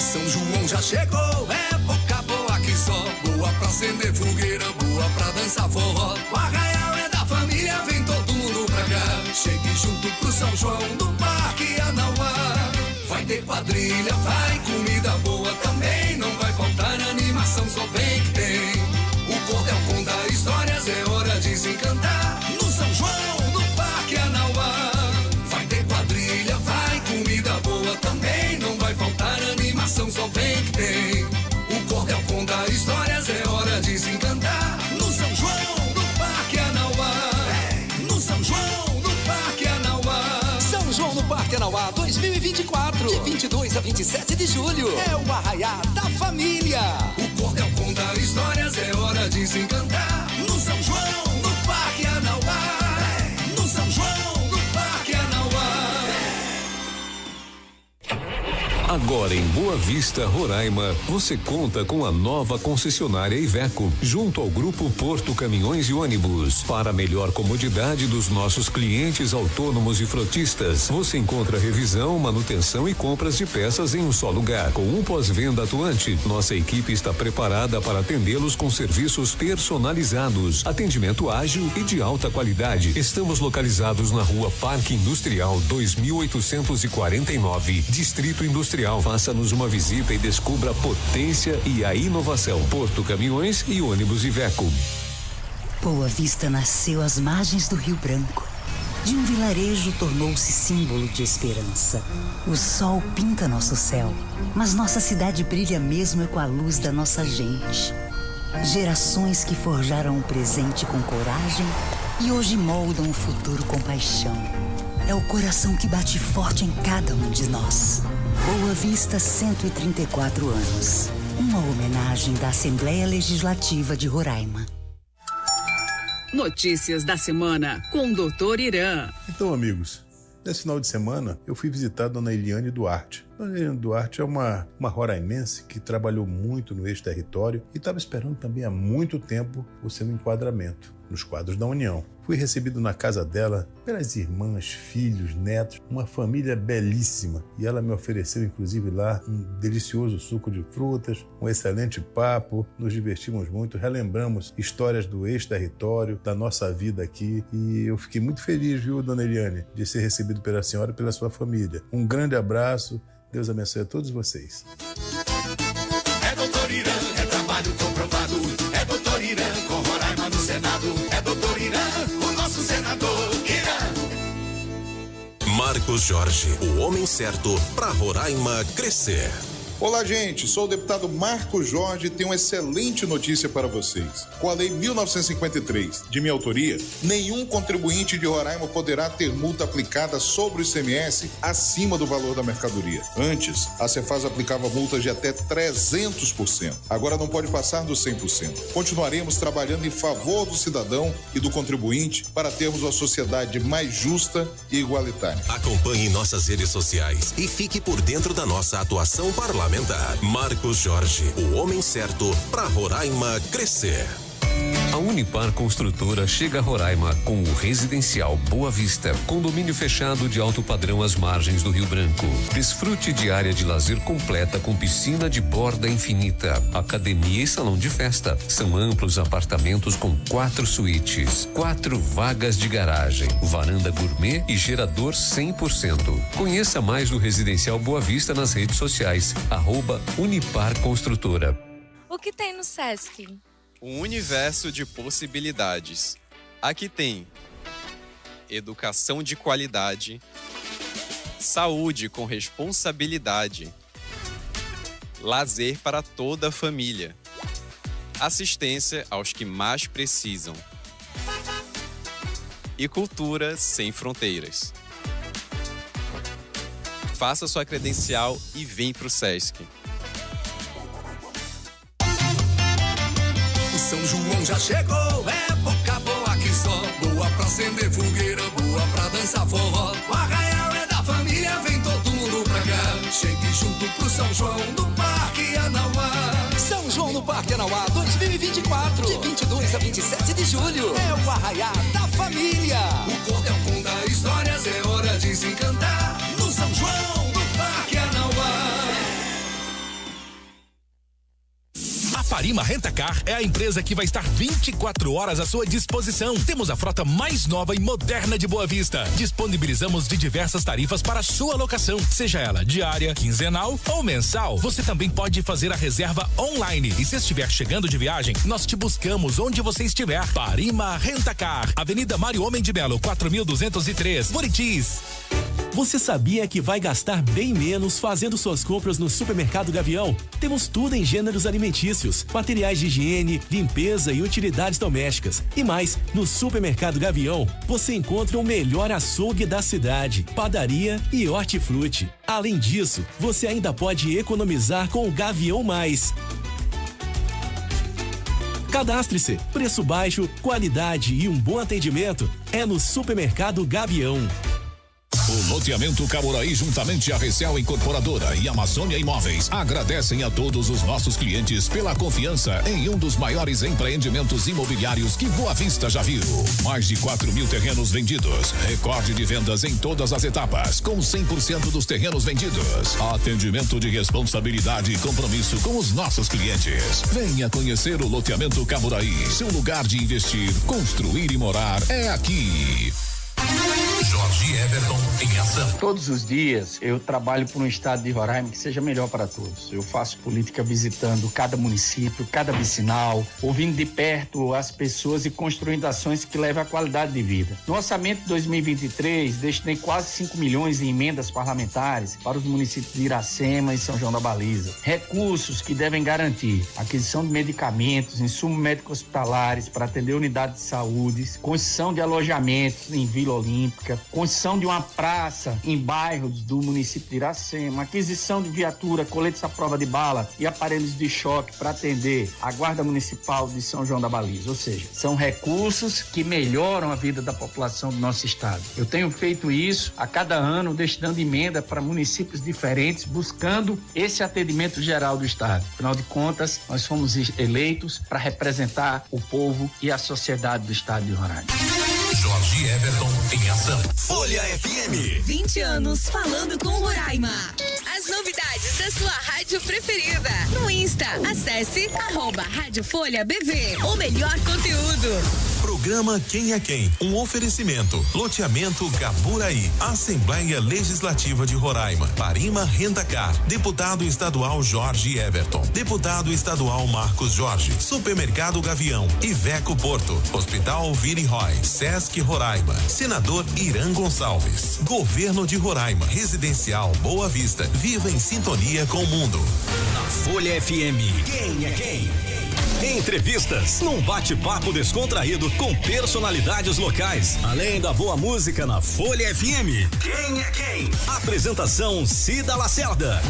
São João já chegou, época boa que só. Boa pra acender fogueira, boa pra dançar forró. O arraial é da família, vem todo mundo pra cá. Chegue junto pro São João do Parque Anauá. Vai ter quadrilha, vai comida boa também. Não vai faltar animação, só vem que tem. O cordel conta histórias, é hora de se encantar. No São João do Parque Anauá. Vai ter quadrilha, vai comida boa também. Não vai faltar animação, só vem que tem. O cordel conta histórias, é hora de se encantar. No São João do Parque Anauá. No São João do Parque Anauá. São João no Parque Anauá 2024, de 22 a 27 de julho. É o arraiá da família. O cordel conta histórias, é hora de se encantar. No São João do Parque Anauá. No São João do Parque Anauá. Agora em Boa Vista, Roraima, você conta com a nova concessionária Iveco, junto ao Grupo Porto Caminhões e Ônibus. Para a melhor comodidade dos nossos clientes autônomos e frotistas, você encontra revisão, manutenção e compras de peças em um só lugar. Com um pós-venda atuante, nossa equipe está preparada para atendê-los com serviços personalizados, atendimento ágil e de alta qualidade. Estamos localizados na Rua Parque Industrial 2849, Distrito Industrial. Faça-nos uma visita e descubra a potência e a inovação. Porto Caminhões e Ônibus Iveco. Boa Vista nasceu às margens do Rio Branco. De um vilarejo tornou-se símbolo de esperança. O sol pinta nosso céu, mas nossa cidade brilha mesmo é com a luz da nossa gente. Gerações que forjaram o presente com coragem e hoje moldam o futuro com paixão. É o coração que bate forte em cada um de nós. Boa Vista, 134 anos. Uma homenagem da Assembleia Legislativa de Roraima. Notícias da semana com o Dr. Irã. Então, amigos, nesse final de semana eu fui visitar a Dona Eliane Duarte. Dona Eliane Duarte é uma roraimense que trabalhou muito no ex-território e estava esperando também há muito tempo o seu enquadramento nos quadros da União. Fui recebido na casa dela pelas irmãs, filhos, netos, uma família belíssima. E ela me ofereceu, inclusive, lá um delicioso suco de frutas, um excelente papo. Nos divertimos muito, relembramos histórias do ex-território, da nossa vida aqui. E eu fiquei muito feliz, viu, Dona Eliane, de ser recebido pela senhora e pela sua família. Um grande abraço. Deus abençoe a todos vocês. É Dr. Irã, é trabalho comprovado. É Dr. Irã, com Roraima no Senado. É Dr. Irã, o nosso senador Irã. Marcos Jorge, o homem certo para Roraima crescer. Olá, gente, sou o deputado Marcos Jorge e tenho uma excelente notícia para vocês. Com a Lei 1953, de minha autoria, nenhum contribuinte de Roraima poderá ter multa aplicada sobre o ICMS acima do valor da mercadoria. Antes, a Cefaz aplicava multas de até 300%. Agora não pode passar dos 100%. Continuaremos trabalhando em favor do cidadão e do contribuinte para termos uma sociedade mais justa e igualitária. Acompanhe nossas redes sociais e fique por dentro da nossa atuação parlamentar. Marcos Jorge, o homem certo para Roraima crescer. A Unipar Construtora chega a Roraima com o Residencial Boa Vista, condomínio fechado de alto padrão às margens do Rio Branco. Desfrute de área de lazer completa com piscina de borda infinita, academia e salão de festa. São amplos apartamentos com 4 suítes, 4 vagas de garagem, varanda gourmet e gerador 100%. Conheça mais do Residencial Boa Vista nas redes sociais, @Unipar Construtora. O que tem no Sesc? Um universo de possibilidades. Aqui tem educação de qualidade, saúde com responsabilidade, lazer para toda a família, assistência aos que mais precisam e cultura sem fronteiras. Faça sua credencial e vem pro Sesc. São João já chegou, época boa que só. Boa pra acender fogueira, boa pra dançar forró. O arraial é da família, vem todo mundo pra cá. Chegue junto pro São João do Parque Anauá. São João no Parque Anauá 2024, de 22 a 27 de julho. É o arraiá da família. O cordel conta histórias, é hora de se encantar. No São João do Parque Anauá. Parima Rent-A-Car é a empresa que vai estar 24 horas à sua disposição. Temos a frota mais nova e moderna de Boa Vista. Disponibilizamos de diversas tarifas para sua locação, seja ela diária, quinzenal ou mensal. Você também pode fazer a reserva online e se estiver chegando de viagem, nós te buscamos onde você estiver. Parima Rent-A-Car, Avenida Mário Homem de Melo, 4203, Buritis. Você sabia que vai gastar bem menos fazendo suas compras no Supermercado Gavião? Temos tudo em gêneros alimentícios, materiais de higiene, limpeza e utilidades domésticas. E mais, no Supermercado Gavião, você encontra o melhor açougue da cidade, padaria e hortifruti. Além disso, você ainda pode economizar com o Gavião Mais. Cadastre-se. Preço baixo, qualidade e um bom atendimento é no Supermercado Gavião. O loteamento Camuraí, juntamente a Recel Incorporadora e Amazônia Imóveis, agradecem a todos os nossos clientes pela confiança em um dos maiores empreendimentos imobiliários que Boa Vista já viu. Mais de 4.000 terrenos vendidos, recorde de vendas em todas as etapas, com 100% dos terrenos vendidos. Atendimento de responsabilidade e compromisso com os nossos clientes. Venha conhecer o loteamento Camuraí. Seu lugar de investir, construir e morar é aqui. Jorge Everton em ação. Todos os dias eu trabalho por um estado de Roraima que seja melhor para todos. Eu faço política visitando cada município, cada vicinal, ouvindo de perto as pessoas e construindo ações que levam à qualidade de vida. No orçamento de 2023, destinei quase 5 milhões em emendas parlamentares para os municípios de Iracema e São João da Baliza. Recursos que devem garantir aquisição de medicamentos, insumos médicos hospitalares para atender unidades de saúde, construção de alojamentos em Vila Olímpica, construção de uma praça em bairros do município de Iracema, aquisição de viatura, coletes à prova de bala e aparelhos de choque para atender a Guarda Municipal de São João da Baliza. Ou seja, são recursos que melhoram a vida da população do nosso estado. Eu tenho feito isso a cada ano, destinando emenda para municípios diferentes, buscando esse atendimento geral do estado. Afinal de contas, nós fomos eleitos para representar o povo e a sociedade do estado de Roraima. Jorge Everton em ação. Folha FM. 20 anos falando com Roraima. As novidades da sua rádio preferida. No Insta, acesse @Rádio Folha BV. O melhor conteúdo. Programa Quem é Quem? Um oferecimento. Loteamento Gaburaí. Assembleia Legislativa de Roraima. Parima Rent-A-Car. Deputado estadual Jorge Everton. Deputado estadual Marcos Jorge. Supermercado Gavião. Iveco Porto. Hospital Vini Roy. Sesc Roraima. Senador Irã Gonçalves. Governo de Roraima. Residencial Boa Vista. Viva em sintonia com o mundo. Na Folha FM. Quem é quem? Entrevistas num bate-papo descontraído com personalidades locais. Além da boa música na Folha FM. Quem é quem? Apresentação Cida Lacerda.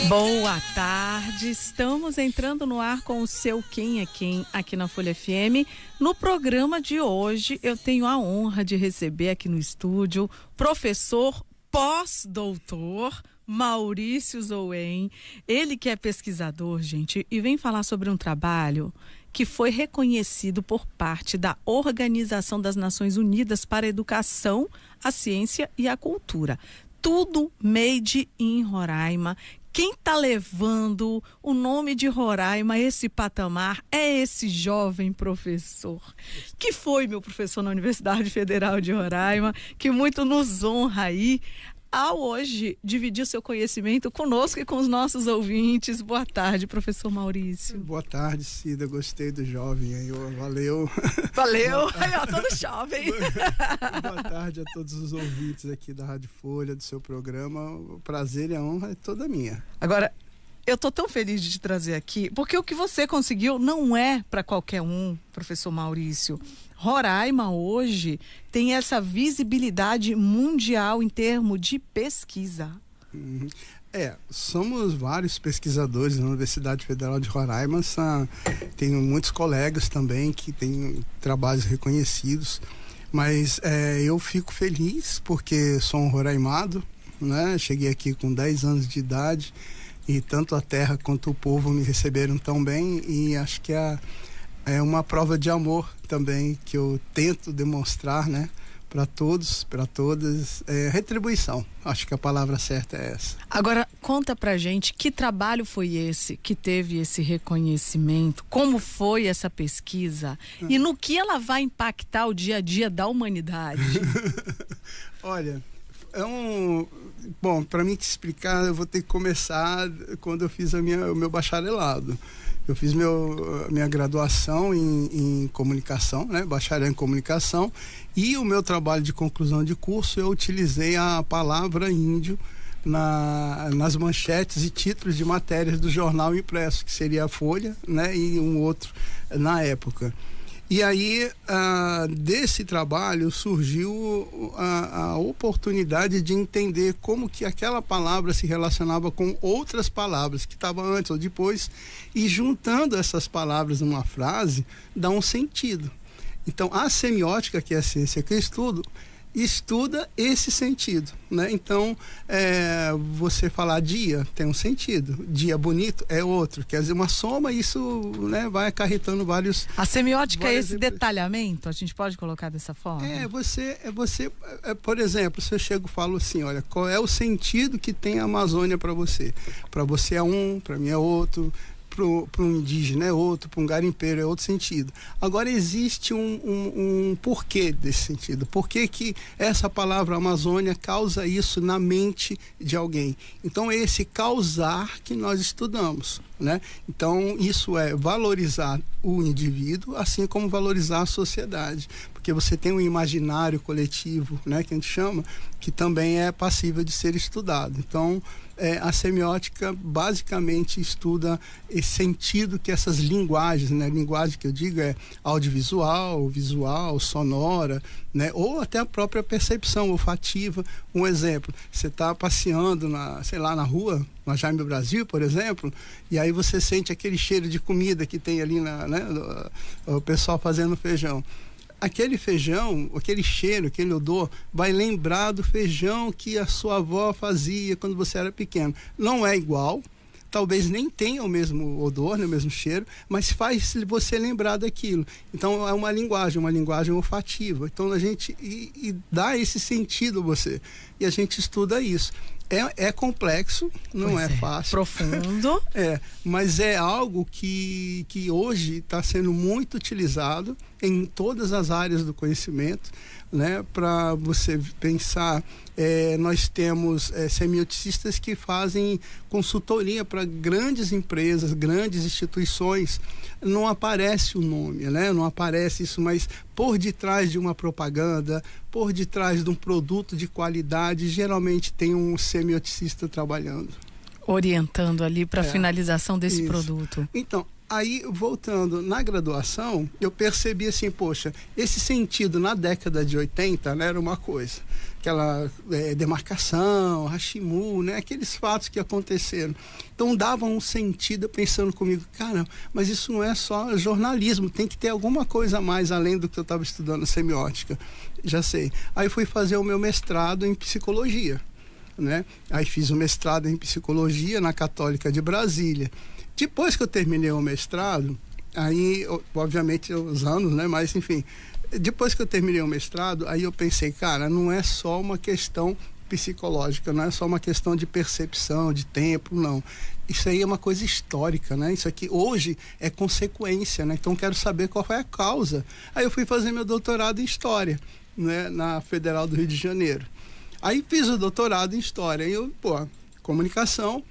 Boa tarde, estamos entrando no ar com o seu Quem é Quem aqui na Folha FM. No programa de hoje eu tenho a honra de receber aqui no estúdio professor pós-doutor Maurício Zouen, ele que é pesquisador, gente, e vem falar sobre um trabalho que foi reconhecido por parte da Organização das Nações Unidas para a Educação, a Ciência e a Cultura. Tudo made in Roraima. Quem está levando o nome de Roraima a esse patamar é esse jovem professor, que foi meu professor na Universidade Federal de Roraima, que muito nos honra aí ao hoje dividir seu conhecimento conosco e com os nossos ouvintes. Boa tarde, professor Maurício. Boa tarde, Cida, gostei do jovem aí, valeu. Valeu, aí ó, todo jovem. Boa tarde a todos os ouvintes aqui da Rádio Folha, do seu programa, o prazer e a honra é toda minha. Agora, eu tô tão feliz de te trazer aqui, porque o que você conseguiu não é para qualquer um, professor Maurício. Roraima hoje tem essa visibilidade mundial em termos de pesquisa. Somos vários pesquisadores na Universidade Federal de Roraima, tenho muitos colegas também que têm trabalhos reconhecidos, mas eu fico feliz porque sou um roraimado, né? Cheguei aqui com 10 anos de idade e tanto a terra quanto o povo me receberam tão bem e acho que é uma prova de amor também que eu tento demonstrar, né, para todos, para todas, retribuição. Acho que a palavra certa é essa. Agora, conta pra gente que trabalho foi esse que teve esse reconhecimento, como foi essa pesquisa e no que ela vai impactar o dia a dia da humanidade? Olha, bom, para mim te explicar, eu vou ter que começar quando eu fiz o meu bacharelado. Eu fiz minha graduação em comunicação, né? Bacharel em comunicação, e o meu trabalho de conclusão de curso eu utilizei a palavra índio nas manchetes e títulos de matérias do jornal impresso, que seria a Folha, né? E um outro na época. E aí, desse trabalho surgiu a oportunidade de entender como que aquela palavra se relacionava com outras palavras que estavam antes ou depois, e juntando essas palavras numa frase, dá um sentido. Então, a semiótica, que é a ciência que eu estuda esse sentido, né? Então, você falar dia tem um sentido, dia bonito é outro, quer dizer, uma soma, isso, né, vai acarretando vários... A semiótica é esse detalhamento, a gente pode colocar dessa forma? Por exemplo, se eu chego e falo assim, olha, qual é o sentido que tem a Amazônia para você? Para você é um, para mim é outro, para um indígena é outro, para um garimpeiro é outro sentido. Agora existe um porquê desse sentido. Por que que essa palavra Amazônia causa isso na mente de alguém? Então é esse causar que nós estudamos, né? Então isso é valorizar o indivíduo, assim como valorizar a sociedade, porque você tem um imaginário coletivo, né, que a gente chama, que também é passível de ser estudado. Então a semiótica basicamente estuda esse sentido que essas linguagens, né? Linguagem que eu digo é audiovisual, visual, sonora, né? Ou até a própria percepção olfativa. Um exemplo, você está passeando na rua, na Jaime Brasil, por exemplo, e aí você sente aquele cheiro de comida que tem ali, o pessoal fazendo feijão. Aquele feijão, aquele cheiro, aquele odor, vai lembrar do feijão que a sua avó fazia quando você era pequeno. Não é igual, talvez nem tenha o mesmo odor, né, o mesmo cheiro, mas faz você lembrar daquilo. Então é uma linguagem olfativa. Então a gente dá esse sentido a você. E a gente estuda isso. É complexo, não é fácil. Profundo. Mas é algo que hoje está sendo muito utilizado em todas as áreas do conhecimento, né? Para você pensar, nós temos semioticistas que fazem consultoria para grandes empresas, grandes instituições. Não aparece o nome, né? Não aparece isso, mas por detrás de uma propaganda, por detrás de um produto de qualidade, geralmente tem um semioticista trabalhando. Orientando ali para a finalização desse produto. Então, aí, voltando na graduação, eu percebi assim, poxa, esse sentido na década de 80, né, era uma coisa. Aquela demarcação, Hashimu, né, aqueles fatos que aconteceram. Então, davam um sentido pensando comigo, cara, mas isso não é só jornalismo, tem que ter alguma coisa a mais além do que eu estava estudando semiótica. Já sei. Aí fui fazer o meu mestrado em psicologia, né? Aí fiz o mestrado em psicologia na Católica de Brasília. Depois que eu terminei o mestrado, aí, obviamente, os anos, né? Mas, enfim, depois que eu terminei o mestrado, aí eu pensei, cara, não é só uma questão psicológica, não é só uma questão de percepção, de tempo, não. Isso aí é uma coisa histórica, né? Isso aqui hoje é consequência, né? Então, quero saber qual foi a causa. Aí eu fui fazer meu doutorado em História, né? Na Federal do Rio de Janeiro. Aí fiz o doutorado em História. E eu, comunicação,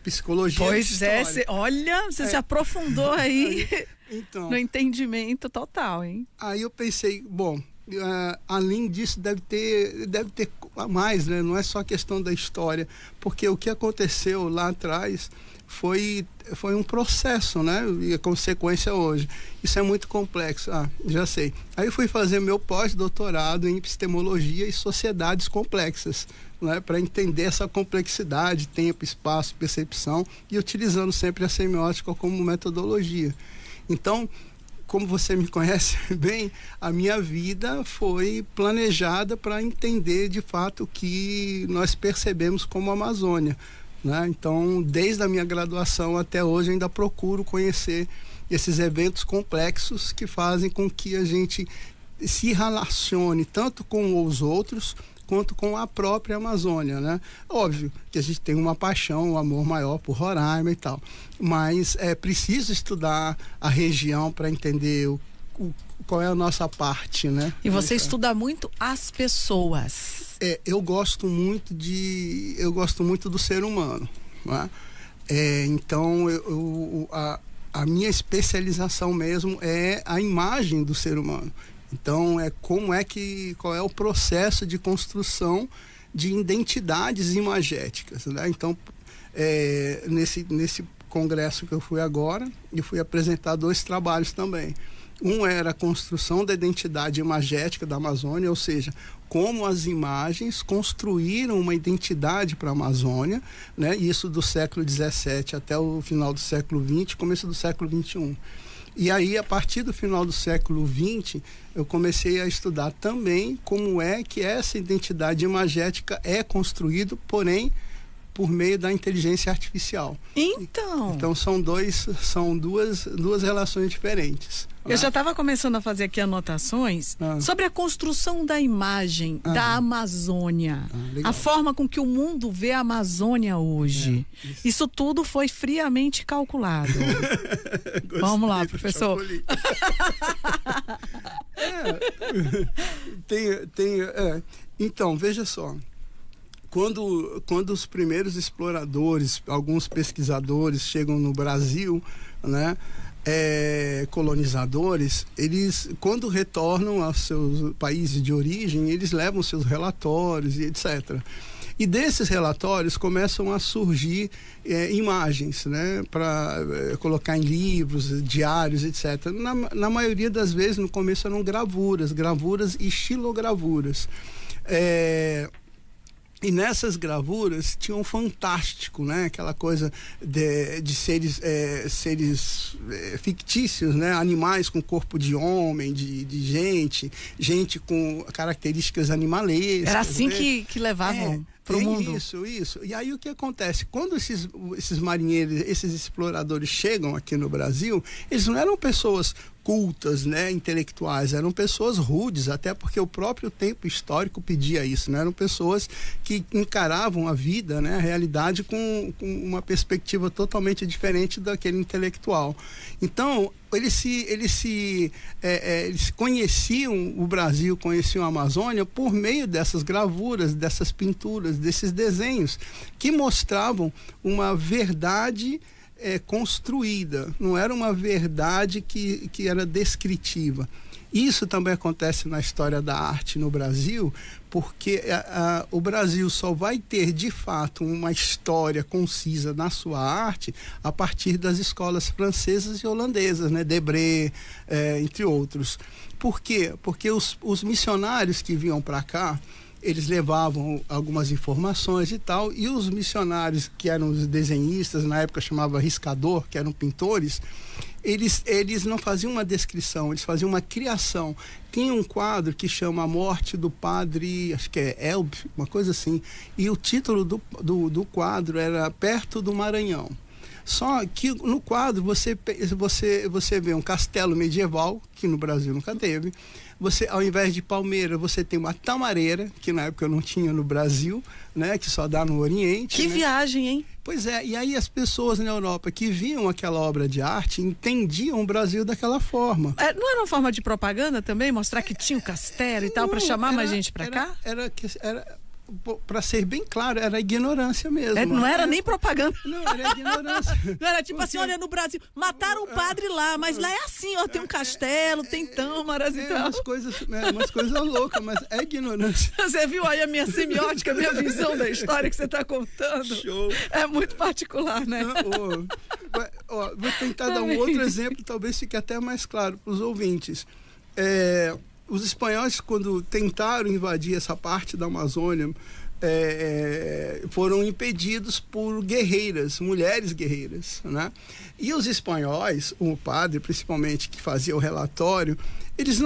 psicologia. Pois você se aprofundou aí então, no entendimento total, hein? Aí eu pensei, além disso deve ter mais, né? Não é só a questão da história, porque o que aconteceu lá atrás foi um processo, né? E a consequência hoje. Isso é muito complexo. Já sei. Aí eu fui fazer meu pós-doutorado em epistemologia e sociedades complexas, né? Para entender essa complexidade, tempo, espaço, percepção, e utilizando sempre a semiótica como metodologia. Então, como você me conhece bem, a minha vida foi planejada para entender de fato o que nós percebemos como Amazônia, né? Então, desde a minha graduação até hoje, ainda procuro conhecer esses eventos complexos que fazem com que a gente se relacione tanto com os outros quanto com a própria Amazônia, né? Óbvio que a gente tem uma paixão, um amor maior por Roraima e tal, mas é preciso estudar a região para entender qual é a nossa parte, né? E você estuda muito as pessoas. Eu gosto muito do ser humano, né? Então a minha especialização mesmo é a imagem do ser humano. Então, qual é o processo de construção de identidades imagéticas, né? Então, nesse congresso que eu fui agora, eu fui apresentar 2 trabalhos também. Um era a construção da identidade imagética da Amazônia, ou seja, como as imagens construíram uma identidade para a Amazônia, né? Isso do século XVII até o final do século XX, começo do século XXI. E aí, a partir do final do século XX, eu comecei a estudar também como é que essa identidade imagética é construída, porém, por meio da inteligência artificial. Então são duas relações diferentes. Eu já estava começando a fazer aqui anotações sobre a construção da imagem da Amazônia. A forma com que o mundo vê a Amazônia hoje. Isso tudo foi friamente calculado. Vamos lá, professor. Então, veja só. Quando os primeiros exploradores, alguns pesquisadores chegam no Brasil, né, colonizadores, eles, quando retornam aos seus países de origem, eles levam seus relatórios e etc. E desses relatórios começam a surgir imagens, né, para colocar em livros, diários, etc. Na maioria das vezes, no começo eram gravuras e xilogravuras. E nessas gravuras tinha um fantástico, né? Aquela coisa de seres fictícios, né? Animais com corpo de homem, de gente com características animalescas. Era assim, né? que levavam pro mundo. Isso. E aí o que acontece? Quando esses marinheiros, esses exploradores chegam aqui no Brasil, eles não eram pessoas cultas, né, intelectuais, eram pessoas rudes, até porque o próprio tempo histórico pedia isso, né? Eram pessoas que encaravam a vida, né, a realidade com uma perspectiva totalmente diferente daquele intelectual. Então, eles conheciam o Brasil, conheciam a Amazônia por meio dessas gravuras, dessas pinturas, desses desenhos que mostravam uma verdade construída, não era uma verdade que era descritiva. Isso também acontece na história da arte no Brasil, porque o Brasil só vai ter de fato uma história concisa na sua arte a partir das escolas francesas e holandesas, né? Debré, entre outros. Por quê? Porque os missionários que vinham para cá, eles levavam algumas informações e tal, e os missionários que eram os desenhistas, na época chamava riscador, que eram pintores, eles não faziam uma descrição, eles faziam uma criação. Tinha um quadro que chama A Morte do Padre, acho que é Elb, uma coisa assim, e o título do quadro era Perto do Maranhão. Só que no quadro você vê um castelo medieval, que no Brasil nunca teve. Você, ao invés de palmeira, você tem uma tamareira, que na época não tinha no Brasil, né, que só dá no Oriente. Que né? viagem, hein? Pois é, e aí as pessoas na Europa que viam aquela obra de arte entendiam o Brasil daquela forma. Não era uma forma de propaganda também? Mostrar que tinha o castelo e tal, para chamar mais gente para cá? Para ser bem claro, era ignorância mesmo. Não era nem propaganda. Não, era ignorância. Não era tipo assim, olha, no Brasil, mataram o padre lá, mas lá é assim, ó, tem um castelo, tem tâmaras e tal. Umas coisas loucas, mas é ignorância. Você viu aí a minha semiótica, a minha visão da história que você está contando? Show. É muito particular, né? Vou tentar dar um outro exemplo, talvez fique até mais claro para os ouvintes. Os espanhóis, quando tentaram invadir essa parte da Amazônia foram impedidos por guerreiras, mulheres guerreiras, né? E os espanhóis, o padre principalmente que fazia o relatório, eles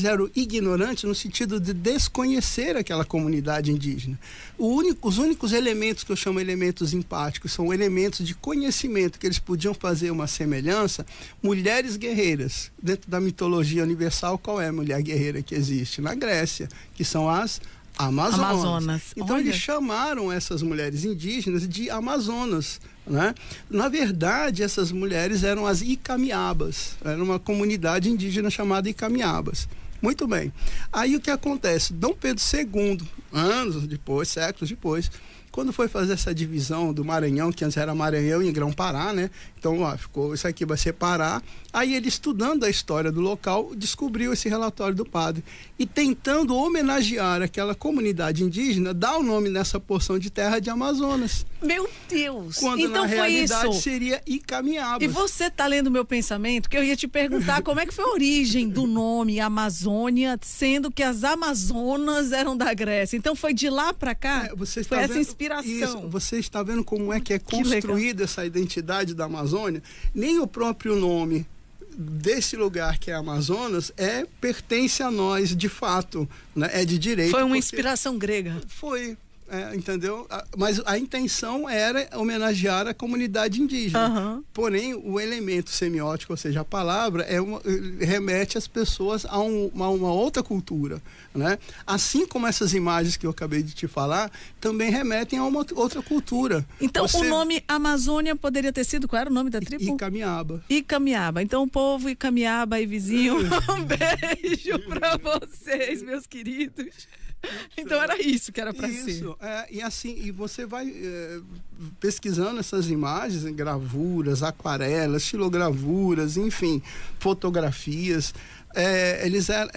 eram ignorantes no sentido de desconhecer aquela comunidade indígena. Os únicos elementos que eu chamo elementos empáticos são elementos de conhecimento que eles podiam fazer uma semelhança. Mulheres guerreiras, dentro da mitologia universal, qual é a mulher guerreira que existe? Na Grécia, que são as Amazonas. Então Olha. eles chamaram essas mulheres indígenas de Amazonas, né? Na verdade, essas mulheres eram as Icamiabas, era uma comunidade indígena chamada Icamiabas. Muito bem. Aí o que acontece? Dom Pedro II, anos depois, séculos depois, quando foi fazer essa divisão do Maranhão, que antes era Maranhão e Grão-Pará, né? Então, ficou, isso aqui vai separar. Aí ele, estudando a história do local, descobriu esse relatório do padre. E tentando homenagear aquela comunidade indígena, dá o nome nessa porção de terra de Amazonas. Meu Deus! Quando então na realidade isso. seria Icamiabas. E você tá lendo meu pensamento, que eu ia te perguntar como é que foi a origem do nome Amazônia, sendo que as Amazonas eram da Grécia. Então foi de lá para cá? Foi essa inspiração. Isso, você está vendo como é que é construída essa identidade da Amazônia? Nem o próprio nome desse lugar que é Amazonas pertence a nós de fato, né? É de direito. Foi uma inspiração grega. Foi. Entendeu? Mas a intenção era homenagear a comunidade indígena. Porém, o elemento semiótico, ou seja, a palavra, remete as pessoas a uma outra cultura, né? Assim como essas imagens que eu acabei de te falar, também remetem a uma outra cultura. Então, o nome Amazônia poderia ter sido, qual era o nome da tribo? Icamiaba. Icamiaba. Então, o povo Icamiaba e vizinho, um beijo pra vocês, meus queridos. Então era isso que era para ser. E assim, e você vai pesquisando essas imagens, gravuras, aquarelas, xilogravuras, enfim, fotografias, eles eram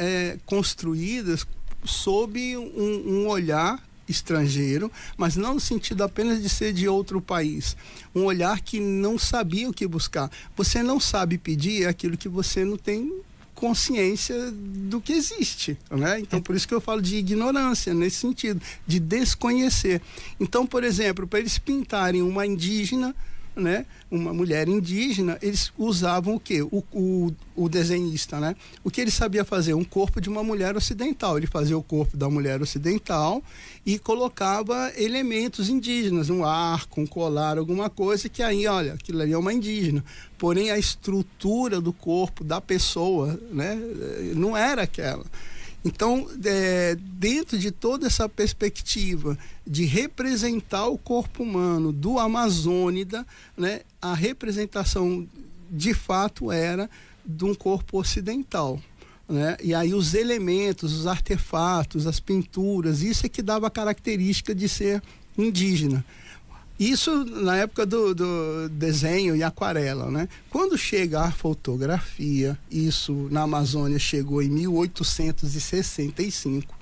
construídas sob um olhar estrangeiro, mas não no sentido apenas de ser de outro país. Um olhar que não sabia o que buscar. Você não sabe pedir aquilo que você não tem consciência do que existe, né? Então, por isso que eu falo de ignorância, nesse sentido, de desconhecer. Então, por exemplo, para eles pintarem uma indígena, né? Uma mulher indígena, eles usavam o quê? O desenhista, né? O que ele sabia fazer? Um corpo de uma mulher ocidental. Ele fazia o corpo da mulher ocidental e colocava elementos indígenas, um arco, um colar, alguma coisa que aí, olha, aquilo ali é uma indígena. Porém, a estrutura do corpo da pessoa, né? Não era aquela. Então, dentro de toda essa perspectiva de representar o corpo humano do Amazônida, né, a representação de fato era de um corpo ocidental, né? E aí os elementos, os artefatos, as pinturas, isso é que dava a característica de ser indígena. Isso na época do desenho e aquarela, né? Quando chega a fotografia, isso na Amazônia chegou em 1865,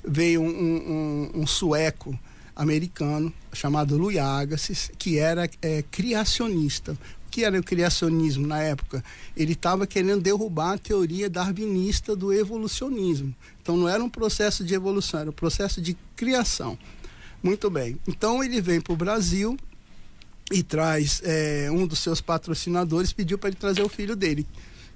veio um sueco americano chamado Louis Agassiz, que era criacionista. O que era o criacionismo na época? Ele estava querendo derrubar a teoria darwinista do evolucionismo. Então não era um processo de evolução, era um processo de criação. Muito bem. Então ele vem para o Brasil e traz um dos seus patrocinadores, pediu para ele trazer o filho dele,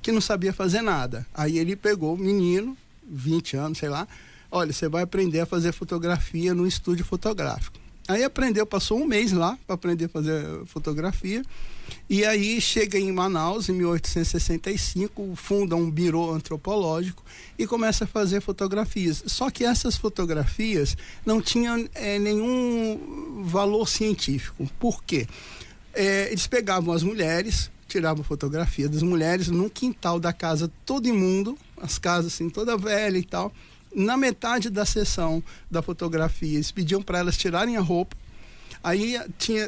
que não sabia fazer nada. Aí ele pegou o menino, 20 anos, sei lá, olha, você vai aprender a fazer fotografia no estúdio fotográfico. Aí aprendeu, passou um mês lá para aprender a fazer fotografia. E aí chega em Manaus, em 1865, funda um birô antropológico e começa a fazer fotografias. Só que essas fotografias não tinham nenhum valor científico. Por quê? Eles pegavam as mulheres, tiravam fotografia das mulheres no quintal da casa, todo imundo, as casas assim, toda velha e tal. Na metade da sessão da fotografia, eles pediam para elas tirarem a roupa. Aí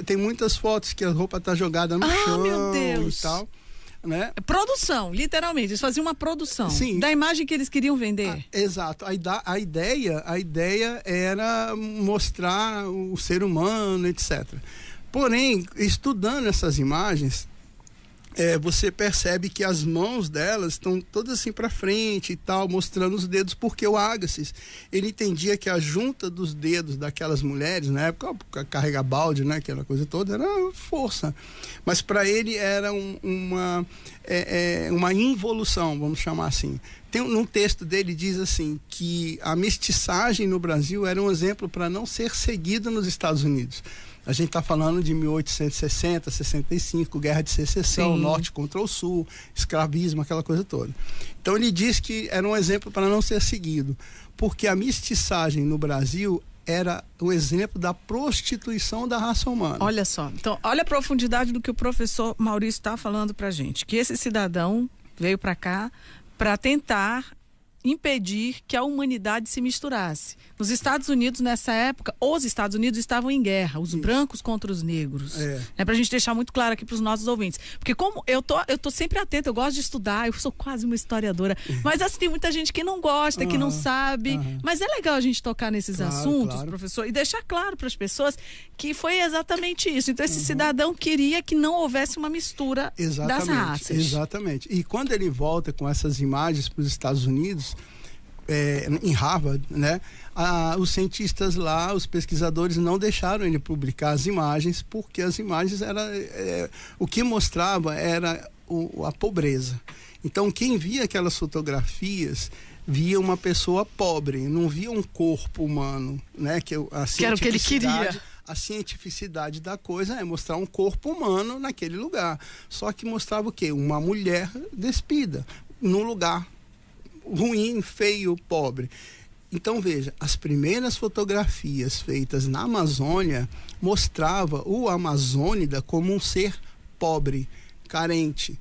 tem muitas fotos que a roupa tá jogada no chão, meu Deus, e tal, né? Produção, literalmente, eles faziam uma produção. Sim. Da imagem que eles queriam vender. Exato. A ideia era mostrar o ser humano, etc. Porém, estudando essas imagens, você percebe que as mãos delas estão todas assim para frente e tal, mostrando os dedos, porque o Agassiz, ele entendia que a junta dos dedos daquelas mulheres, na época, carregar balde, né, aquela coisa toda, era força. Mas para ele era uma involução, vamos chamar assim. Num texto dele diz assim, que a mestiçagem no Brasil era um exemplo para não ser seguida nos Estados Unidos. A gente está falando de 1860, 65, Guerra de Secessão, Sim. Norte contra o Sul, escravismo, aquela coisa toda. Então ele diz que era um exemplo para não ser seguido, porque a mestiçagem no Brasil era o exemplo da prostituição da raça humana. Olha só, então olha a profundidade do que o professor Maurício está falando para gente, que esse cidadão veio para cá para tentar impedir que a humanidade se misturasse. Nos Estados Unidos, nessa época, os Estados Unidos estavam em guerra, os brancos contra os negros. Pra gente deixar muito claro aqui pros nossos ouvintes. Porque como eu tô sempre atenta, eu gosto de estudar, eu sou quase uma historiadora, mas assim, tem muita gente que não gosta, que não sabe, mas é legal a gente tocar nesses assuntos, professor, e deixar claro para as pessoas que foi exatamente isso. Então esse cidadão queria que não houvesse uma mistura das raças. Exatamente. E quando ele volta com essas imagens para os Estados Unidos, em Harvard, né? Os cientistas lá, os pesquisadores não deixaram ele publicar as imagens, porque as imagens o que mostrava era a pobreza. Então quem via aquelas fotografias via uma pessoa pobre, não via um corpo humano, né? Que era o que ele queria. A cientificidade da coisa é mostrar um corpo humano naquele lugar. Só que mostrava o quê? Uma mulher despida, num lugar ruim, feio, pobre. Então veja, as primeiras fotografias feitas na Amazônia mostrava o amazônida como um ser pobre, carente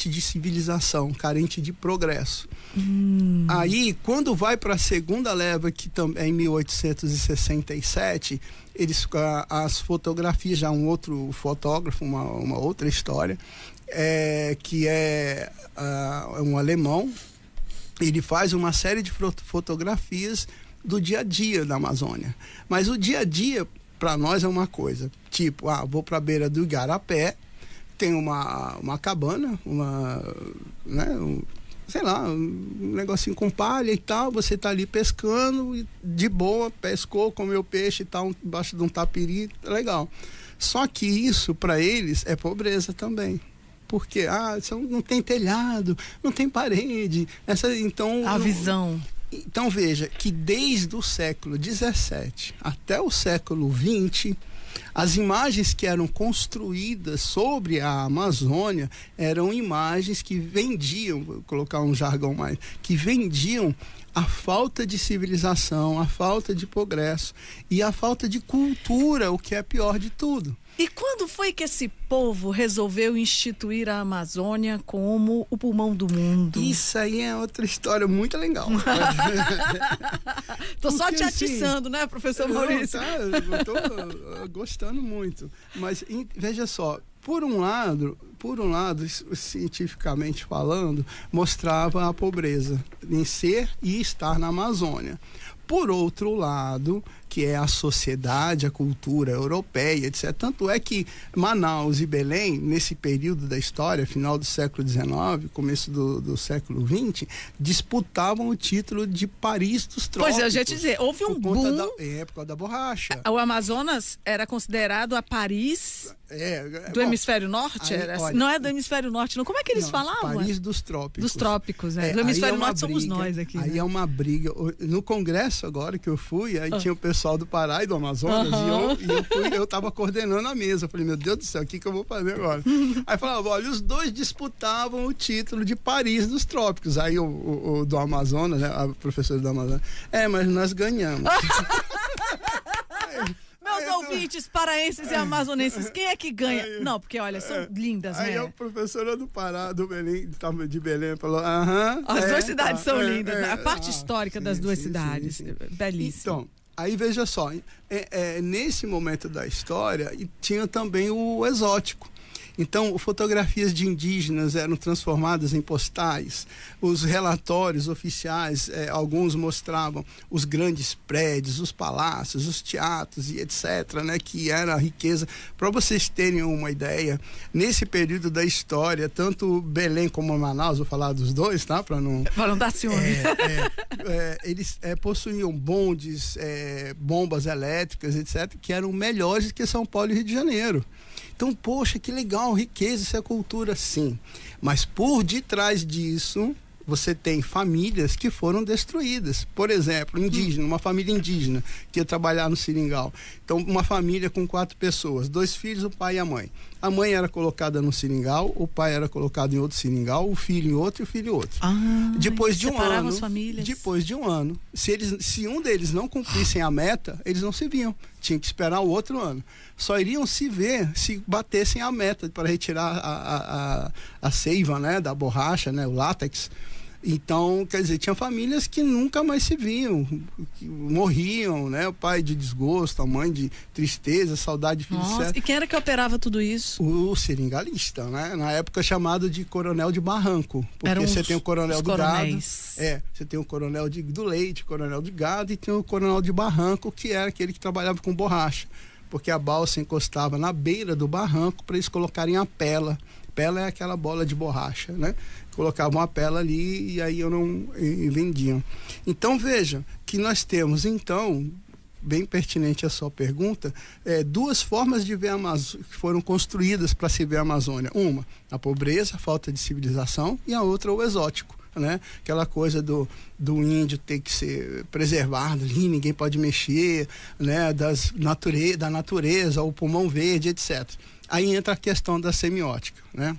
de civilização, carente de progresso. Aí, quando vai para a segunda leva, que também é em 1867, as fotografias, já um outro fotógrafo, uma outra história, que é um alemão. Ele faz uma série de fotografias do dia a dia da Amazônia. Mas o dia a dia, para nós, é uma coisa. Tipo, vou para a beira do Igarapé, tem uma cabana, sei lá, um negocinho com palha e tal, você tá ali pescando, e de boa, pescou, comeu peixe e tal, embaixo de um tapiri, legal. Só que isso, para eles, é pobreza também. Porque não tem telhado, não tem parede. Visão. Então veja que desde o século XVII até o século XX, as imagens que eram construídas sobre a Amazônia eram imagens que vendiam, vou colocar um jargão mais, que vendiam a falta de civilização, a falta de progresso e a falta de cultura, o que é pior de tudo. E quando foi que esse povo resolveu instituir a Amazônia como o pulmão do mundo? Isso aí é outra história muito legal. Tô só te atiçando, né, professor Maurício? Eu tô gostando muito. Mas veja só, por um lado, cientificamente falando, mostrava a pobreza em ser e estar na Amazônia. Por outro lado, que é a sociedade, a cultura europeia, etc. Tanto é que Manaus e Belém, nesse período da história, final do século XIX, começo do século XX, disputavam o título de Paris dos Trópicos. Pois é, eu já ia te dizer, houve um boom. Por causa da borracha. O Amazonas era considerado a Paris do hemisfério norte? Olha, não é do hemisfério norte, não. Como é que eles falavam? Paris dos Trópicos. Dos trópicos, do hemisfério norte somos nós aqui. Aí é uma briga. No congresso agora que eu fui, aí tinha o pessoal do Pará e do Amazonas, e eu tava coordenando a mesa. Eu falei, meu Deus do céu, o que eu vou fazer agora? Aí falava, olha, os dois disputavam o título de Paris dos Trópicos. Aí o do Amazonas, né, a professora do Amazonas, mas nós ganhamos. Meus ouvintes paraenses e amazonenses, quem é que ganha? Não, porque olha, são lindas, né? Aí a professora do Pará, de Belém, falou, as duas cidades são lindas, né? A parte histórica das duas cidades, belíssima. Então, aí veja só, nesse momento da história tinha também o exótico. Então, fotografias de indígenas eram transformadas em postais. Os relatórios oficiais, alguns mostravam os grandes prédios, os palácios, os teatros e etc., né, que era a riqueza. Para vocês terem uma ideia, nesse período da história, tanto Belém como Manaus, vou falar dos dois, tá? Para não dar ciúme. Eles possuíam bondes, bombas elétricas, etc., que eram melhores que São Paulo e Rio de Janeiro. Então, poxa, que legal, riqueza, isso é cultura, sim. Mas por detrás disso, você tem famílias que foram destruídas. Por exemplo, uma família indígena que ia trabalhar no seringal. Então, uma família com 4 pessoas, 2 filhos, o pai e a mãe. A mãe era colocada no seringal, o pai era colocado em outro seringal, o filho em outro e o filho em outro. Depois de um ano, se um deles não cumprissem a meta, eles não se viam. Tinha que esperar o outro ano. Só iriam se ver se batessem a meta para retirar a seiva, né, da borracha, né, o látex. Então, quer dizer, tinha famílias que nunca mais se viam, que morriam, né? O pai de desgosto, a mãe de tristeza, saudade de filho certo. E quem era que operava tudo isso? O seringalista, né? Na época chamado de coronel de barranco. Porque você tem o coronel do gado. Você tem o coronel do leite, o coronel de gado, e tem o coronel de barranco, que era aquele que trabalhava com borracha. Porque a balsa encostava na beira do barranco para eles colocarem a pela. Pela é aquela bola de borracha, né? Colocavam a pela ali e aí vendiam. Então veja que nós temos, então, bem pertinente a sua pergunta, 2 formas de ver a Amazônia, que foram construídas para se ver a Amazônia. Uma, a pobreza, a falta de civilização, e a outra, o exótico. Né? Aquela coisa do índio ter que ser preservado ali, ninguém pode mexer, né? Da natureza, o pulmão verde, etc. Aí entra a questão da semiótica, né?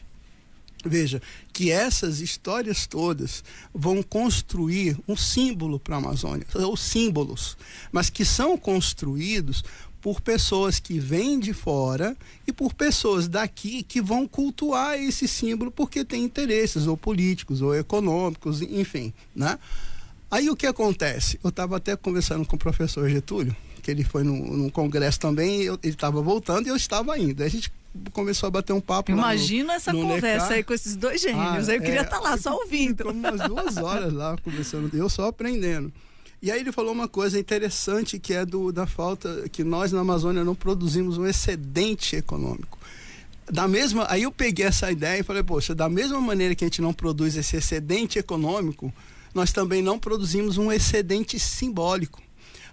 Veja que essas histórias todas vão construir um símbolo para a Amazônia, ou símbolos, mas que são construídos por pessoas que vêm de fora e por pessoas daqui que vão cultuar esse símbolo porque tem interesses ou políticos ou econômicos, enfim, né? Aí o que acontece? Eu estava até conversando com o professor Getúlio, que ele foi num congresso também, ele estava voltando e eu estava indo. Aí a gente começou a bater um papo. Imagina essa conversa aí com esses 2 gênios. Eu queria estar lá só ouvindo. Ficamos umas 2 horas lá conversando, eu só aprendendo. E aí ele falou uma coisa interessante, que é da falta, que nós na Amazônia não produzimos um excedente econômico. Aí eu peguei essa ideia e falei, poxa, da mesma maneira que a gente não produz esse excedente econômico, nós também não produzimos um excedente simbólico.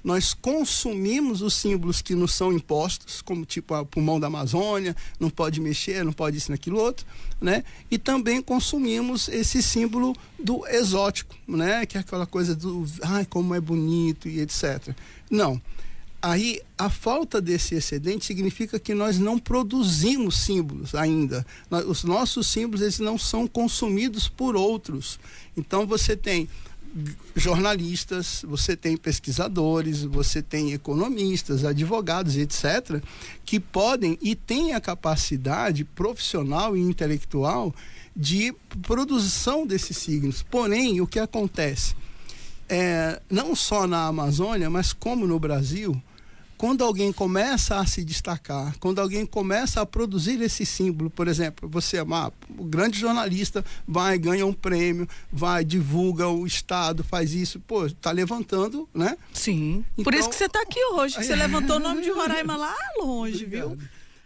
Nós consumimos os símbolos que nos são impostos, como tipo o pulmão da Amazônia, não pode mexer, não pode isso, naquilo outro, né? E também consumimos esse símbolo do exótico, né? Que é aquela coisa do, como é bonito e etc. Não. Aí, a falta desse excedente significa que nós não produzimos símbolos ainda. Os nossos símbolos, eles não são consumidos por outros. Então, você tem jornalistas, você tem pesquisadores, você tem economistas, advogados, etc., que podem e têm a capacidade profissional e intelectual de produção desses signos. Porém, o que acontece? Não só na Amazônia, mas como no Brasil, quando alguém começa a se destacar, quando alguém começa a produzir esse símbolo, por exemplo, você é o grande jornalista, vai, ganha um prêmio, vai, divulga o estado, faz isso, tá levantando, né? Sim. Então, por isso que você está aqui hoje, que você levantou o nome de Roraima lá longe, viu?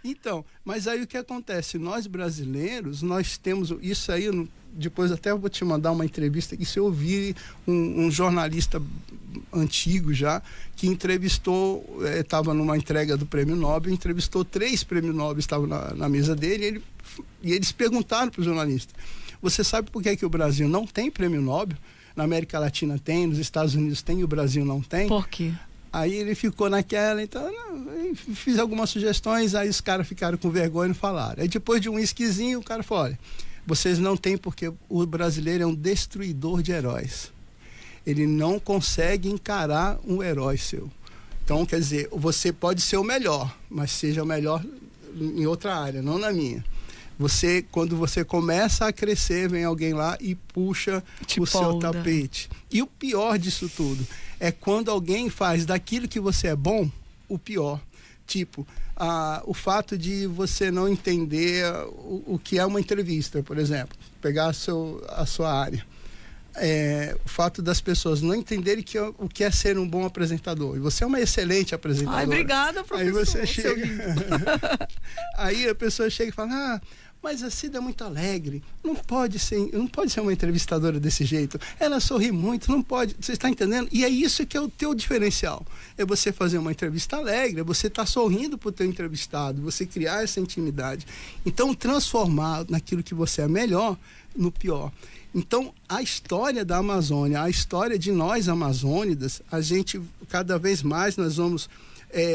Então, mas aí o que acontece? Nós brasileiros, nós temos isso aí, depois até eu vou te mandar uma entrevista, que se eu ouvir um jornalista antigo já, que entrevistou, estava numa entrega do Prêmio Nobel, entrevistou 3 prêmios Nobel, estavam na mesa dele, e eles perguntaram para o jornalista, você sabe por que o Brasil não tem Prêmio Nobel? Na América Latina tem, nos Estados Unidos tem, e o Brasil não tem? Por quê? Aí ele ficou naquela, então, fiz algumas sugestões, aí os caras ficaram com vergonha e não falaram. Aí depois de um esquisinho, o cara falou, olha, vocês não têm porque o brasileiro é um destruidor de heróis. Ele não consegue encarar um herói seu. Então, quer dizer, você pode ser o melhor, mas seja o melhor em outra área, não na minha. Quando você começa a crescer, vem alguém lá e puxa o seu tapete. E o pior disso tudo é quando alguém faz daquilo que você é bom, o pior. Tipo, o fato de você não entender o que é uma entrevista, por exemplo, pegar a sua área. O fato das pessoas não entenderem o que é ser um bom apresentador. E você é uma excelente apresentadora. Ai, obrigada, professor. Aí você chega... Aí a pessoa chega e fala, mas a Cida é muito alegre, não pode ser uma entrevistadora desse jeito, ela sorri muito, não pode, você está entendendo? E é isso que é o teu diferencial, é você fazer uma entrevista alegre, é você estar sorrindo para o teu entrevistado, você criar essa intimidade, então transformar naquilo que você é melhor, no pior. Então, a história da Amazônia, a história de nós amazônidas, a gente, cada vez mais, nós vamos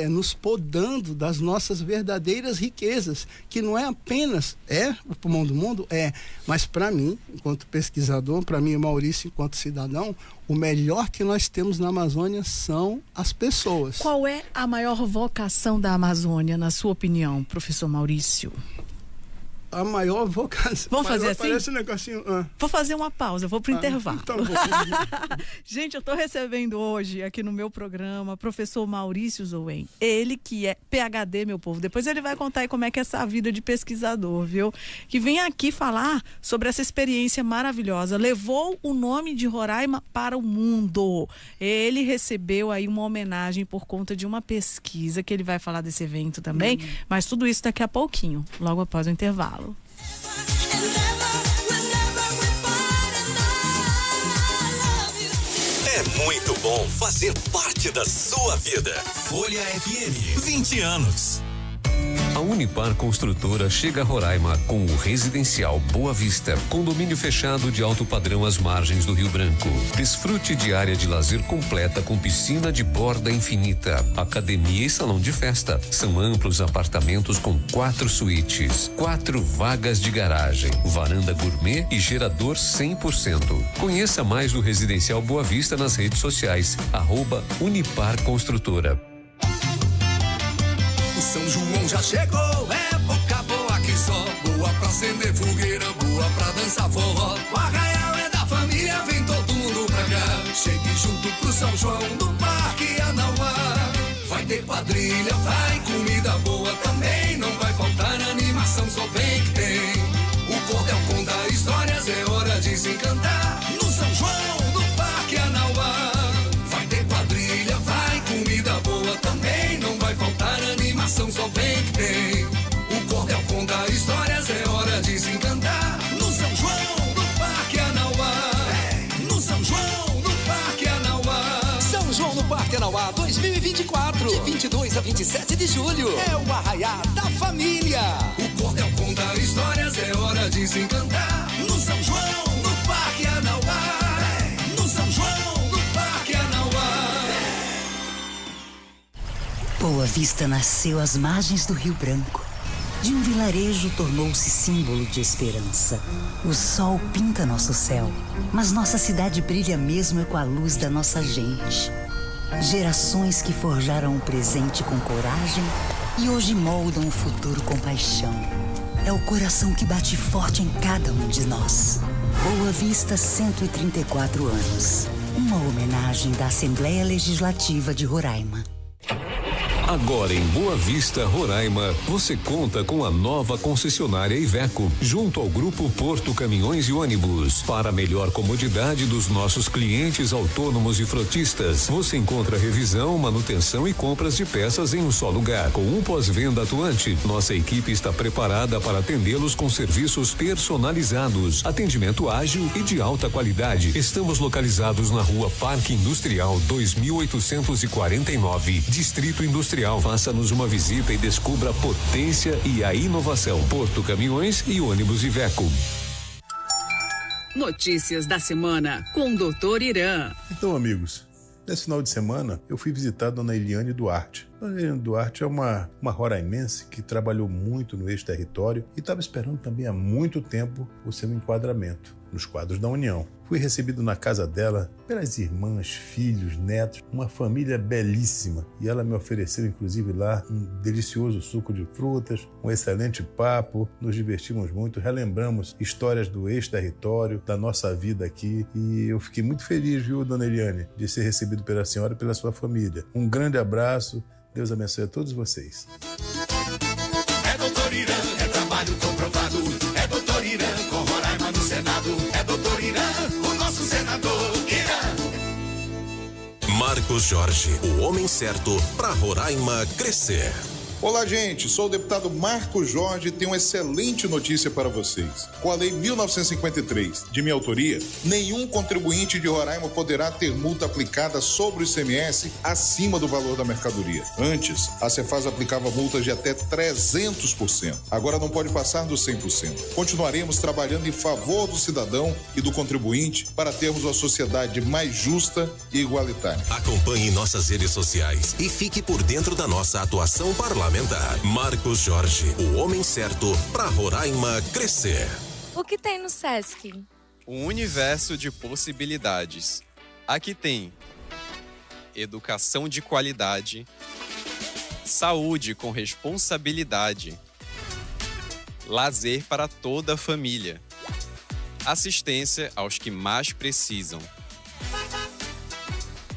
nos podando das nossas verdadeiras riquezas, que não é apenas o pulmão do mundo, mas para mim, enquanto pesquisador, para mim, Maurício, enquanto cidadão, o melhor que nós temos na Amazônia são as pessoas. Qual é a maior vocação da Amazônia, na sua opinião, professor Maurício? A maior vocação. Vamos fazer assim? Parece um negocinho. Vou fazer uma pausa, vou pro intervalo. Então, bom. Gente, eu tô recebendo hoje aqui no meu programa professor Maurício Zouen. Ele que é PhD, meu povo. Depois ele vai contar aí como é que é essa vida de pesquisador, viu? Que vem aqui falar sobre essa experiência maravilhosa. Levou o nome de Roraima para o mundo. Ele recebeu aí uma homenagem por conta de uma pesquisa, que ele vai falar desse evento também. Mas tudo isso daqui a pouquinho, logo após o intervalo. É muito bom fazer parte da sua vida. Folha FM, 20 anos. A Unipar Construtora chega a Roraima com o Residencial Boa Vista, condomínio fechado de alto padrão às margens do Rio Branco. Desfrute de área de lazer completa com piscina de borda infinita, academia e salão de festa. São amplos apartamentos com 4 suítes, 4 vagas de garagem, varanda gourmet e gerador 100%. Conheça mais do Residencial Boa Vista nas redes sociais, @Unipar Construtora. São João já chegou, época boa que só. Boa pra acender fogueira, boa pra dançar forró. O arraial é da família, vem todo mundo pra cá. Chegue junto pro São João do Parque Anauá. Vai ter quadrilha, vai comida boa também. Não vai faltar animação, só vem que tem. O cordel conta histórias, é hora de se encantar. No São João do Parque Anauá. Vai ter quadrilha, vai comida boa também. Não vai faltar animação, só vem que tem. O cordel conta histórias, é hora de se encantar. No São João do Parque Anauá. No São João do Parque Anauá. São João no Parque Anauá 2024, de 22 a 27 de julho. É o arraiá da família. O cordel conta histórias, é hora de se encantar. No São João do Parque Anauá. No São João do Parque Anauá. Boa Vista nasceu às margens do Rio Branco. De um vilarejo tornou-se símbolo de esperança. O sol pinta nosso céu, mas nossa cidade brilha mesmo com a luz da nossa gente. Gerações que forjaram o presente com coragem e hoje moldam o futuro com paixão. É o coração que bate forte em cada um de nós. Boa Vista, 134 anos. Uma homenagem da Assembleia Legislativa de Roraima. Agora em Boa Vista, Roraima, você conta com a nova concessionária Iveco, junto ao Grupo Porto Caminhões e Ônibus. Para a melhor comodidade dos nossos clientes autônomos e frotistas, você encontra revisão, manutenção e compras de peças em um só lugar. Com um pós-venda atuante, nossa equipe está preparada para atendê-los com serviços personalizados, atendimento ágil e de alta qualidade. Estamos localizados na Rua Parque Industrial 2849, Distrito Industrial. Faça-nos uma visita e descubra a potência e a inovação. Porto Caminhões e Ônibus Iveco. Notícias da semana com o Dr. Irã. Então, amigos, nesse final de semana eu fui visitar a dona Eliane Duarte. Dona Eliane Duarte é uma roraimense que trabalhou muito no ex-território e estava esperando também há muito tempo o seu enquadramento nos quadros da União. Fui recebido na casa dela pelas irmãs, filhos, netos, uma família belíssima. E ela me ofereceu, inclusive, lá um delicioso suco de frutas, um excelente papo. Nos divertimos muito, relembramos histórias do ex-território, da nossa vida aqui. E eu fiquei muito feliz, viu, dona Eliane, de ser recebido pela senhora e pela sua família. Um grande abraço. Deus abençoe a todos vocês. Doutor Irã, é trabalho comprovado. É Doutor Irã, com Roraima no Senado. É Doutor Irã, o nosso senador. Irã. Marcos Jorge, o homem certo para Roraima crescer. Olá, gente. Sou o deputado Marcos Jorge e tenho uma excelente notícia para vocês. Com a Lei 1953, de minha autoria, nenhum contribuinte de Roraima poderá ter multa aplicada sobre o ICMS acima do valor da mercadoria. Antes, a Cefaz aplicava multas de até 300%. Agora não pode passar dos 100%. Continuaremos trabalhando em favor do cidadão e do contribuinte para termos uma sociedade mais justa e igualitária. Acompanhe nossas redes sociais e fique por dentro da nossa atuação parlamentar. Marcos Jorge, o homem certo para Roraima crescer. O que tem no Sesc? Um universo de possibilidades. Aqui tem educação de qualidade, saúde com responsabilidade, lazer para toda a família, assistência aos que mais precisam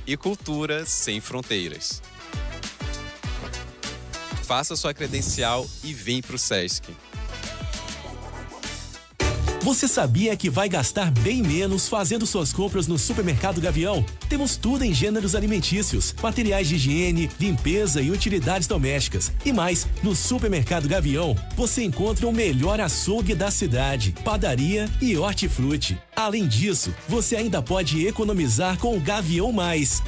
e cultura sem fronteiras. Faça sua credencial e vem pro Sesc. Você sabia que vai gastar bem menos fazendo suas compras no Supermercado Gavião? Temos tudo em gêneros alimentícios, materiais de higiene, limpeza e utilidades domésticas. E mais, no Supermercado Gavião, você encontra o melhor açougue da cidade, padaria e hortifruti. Além disso, você ainda pode economizar com o Gavião Mais.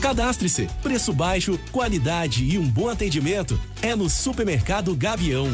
Cadastre-se. Preço baixo, qualidade e um bom atendimento é no Supermercado Gavião.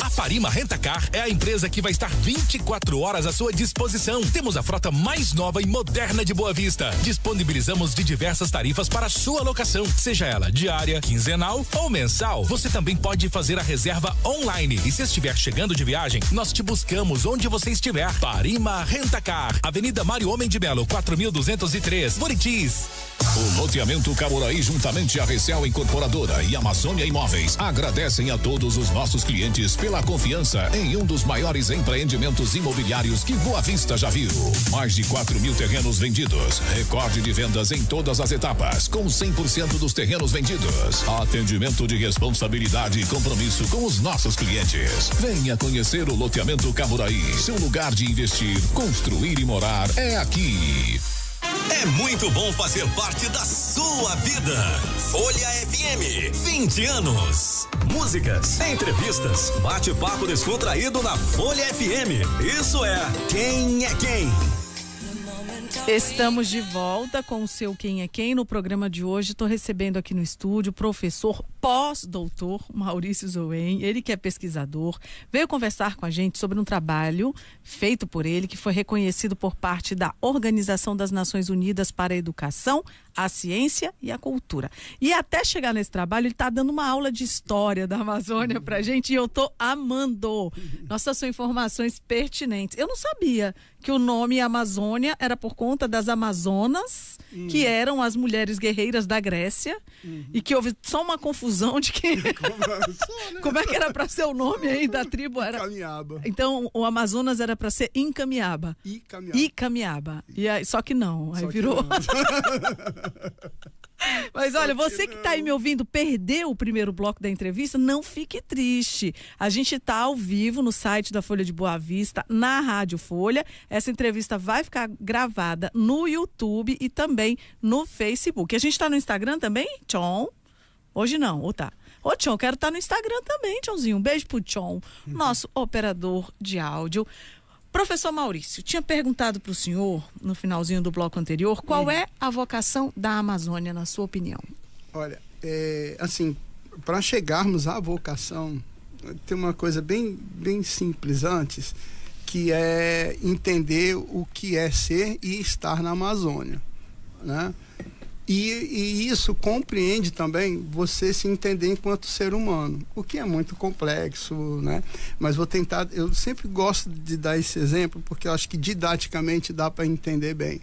A Parima Rentacar é a empresa que vai estar 24 horas à sua disposição. Temos a frota mais nova e moderna de Boa Vista. Disponibilizamos de diversas tarifas para a sua locação, seja ela diária, quinzenal ou mensal. Você também pode fazer a reserva online e se estiver chegando de viagem, nós te buscamos onde você estiver. Parima Rentacar, Avenida Mário Homem de Melo, 4203, Buritis. O loteamento Caboraí, juntamente a Recel Incorporadora e Amazônia Imóveis, agradecem a todos os nossos clientes pela confiança em um dos maiores empreendimentos imobiliários que Boa Vista já viu. Mais de 4.000 terrenos vendidos, recorde de vendas em todas as etapas, com 100% dos terrenos vendidos. Atendimento de responsabilidade e compromisso com os nossos clientes. Venha conhecer o loteamento Caboraí. Seu lugar de investir, construir e morar é aqui. É muito bom fazer parte da sua vida. Folha FM, 20 anos. Músicas, entrevistas, bate-papo descontraído na Folha FM. Isso é Quem é Quem. Estamos de volta com o seu Quem é Quem. No programa de hoje, estou recebendo aqui no estúdio o professor pós-doutor Maurício Zoen, ele que é pesquisador, veio conversar com a gente sobre um trabalho feito por ele, que foi reconhecido por parte da Organização das Nações Unidas para a Educação, a Ciência e a Cultura. E até chegar nesse trabalho, ele está dando uma aula de história da Amazônia pra gente e eu tô amando. Nossa, são informações pertinentes. Eu não sabia que o nome Amazônia era por conta das Amazonas, que eram as mulheres guerreiras da Grécia, e que houve só uma confusão de que... Como é que era para ser o nome aí da tribo? Era... Icamiaba. Então, o Amazonas era para ser Incamiaba. Icamiaba. E aí, só que não, aí virou... Mas olha, você que está aí me ouvindo, perdeu o primeiro bloco da entrevista, não fique triste. A gente está ao vivo no site da Folha de Boa Vista, na Rádio Folha. Essa entrevista vai ficar gravada no YouTube e também no Facebook. A gente está no Instagram também, Tchon? Hoje não, ou tá? Ô, Tchon, quero estar no Instagram também, Tchonzinho. Um beijo pro Tchon, nosso operador de áudio. Professor Maurício, tinha perguntado para o senhor, no finalzinho do bloco anterior, qual é a vocação da Amazônia, na sua opinião? Olha, assim, para chegarmos à vocação, tem uma coisa bem simples antes, que é entender o que é ser e estar na Amazônia, né? E isso compreende também você se entender enquanto ser humano, o que é muito complexo, né? Mas eu sempre gosto de dar esse exemplo, porque eu acho que didaticamente dá para entender bem.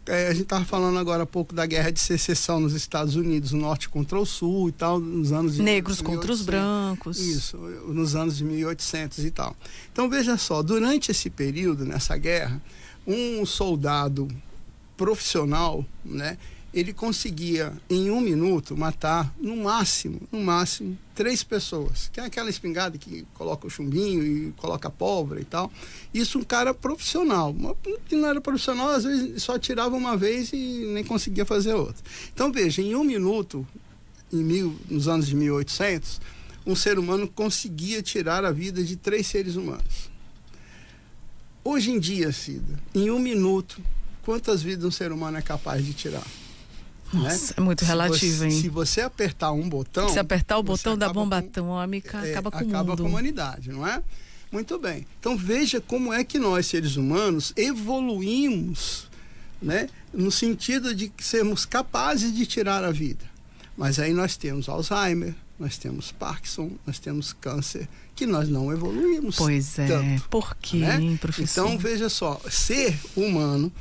A gente estava falando agora há pouco da guerra de secessão nos Estados Unidos, o norte contra o sul e tal, nos anos de... Negros contra os brancos. Isso, nos anos de 1800 e tal. Então, veja só, durante esse período, nessa guerra, um soldado profissional, né? ele conseguia, em 1 minuto, matar, no máximo, 3 pessoas. Que é aquela espingarda que coloca o chumbinho e coloca a pólvora e tal. Isso um cara profissional. Que não era profissional, às vezes só tirava uma vez e nem conseguia fazer outra. Então, veja, em 1 minuto, nos anos de 1800, um ser humano conseguia tirar a vida de 3 seres humanos. Hoje em dia, Cida, em 1 minuto, quantas vidas um ser humano é capaz de tirar? Nossa, né? É muito relativo, hein? Se você apertar um botão... Se apertar o botão da bomba atômica, acaba com o mundo. Acaba com a humanidade, não é? Muito bem. Então veja como é que nós, seres humanos, evoluímos, né? No sentido de sermos capazes de tirar a vida. Mas aí nós temos Alzheimer, nós temos Parkinson, nós temos câncer, que nós não evoluímos. Pois é. Tanto, por quê, né? hein, professor? Então veja só, ser humano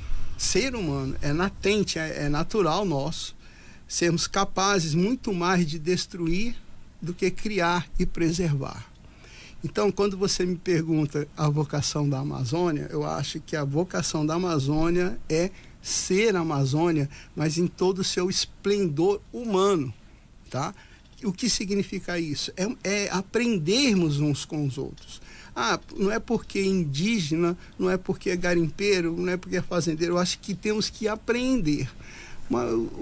é latente, é natural nosso sermos capazes muito mais de destruir do que criar e preservar. Então, quando você me pergunta a vocação da Amazônia, eu acho que a vocação da Amazônia é ser a Amazônia, mas em todo o seu esplendor humano, tá? O que significa isso? É aprendermos uns com os outros. Não é porque é indígena, não é porque é garimpeiro, não é porque é fazendeiro. Eu acho que temos que aprender.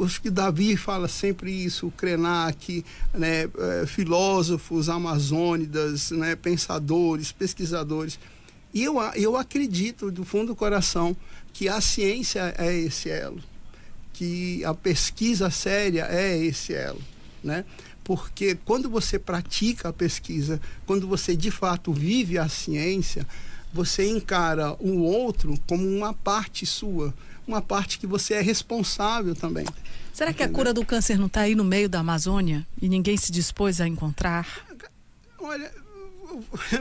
Acho que Davi fala sempre isso, o Krenak, né, filósofos amazônidas, né, pensadores, pesquisadores. E eu acredito do fundo do coração que a ciência é esse elo, que a pesquisa séria é esse elo, né? Porque quando você pratica a pesquisa, quando você de fato vive a ciência, você encara o outro como uma parte sua, uma parte que você é responsável também. Será que a cura do câncer não está aí no meio da Amazônia e ninguém se dispôs a encontrar? Olha,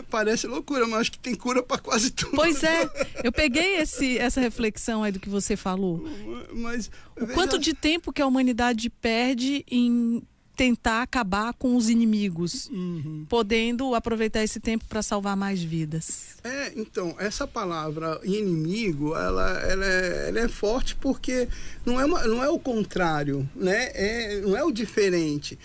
parece loucura, mas acho que tem cura para quase tudo. Pois é, eu peguei essa reflexão aí do que você falou. Mas o quanto de tempo que a humanidade perde em tentar acabar com os inimigos, podendo aproveitar esse tempo para salvar mais vidas. Então, essa palavra inimigo, ela é forte porque não é o contrário, né? Não é o diferente.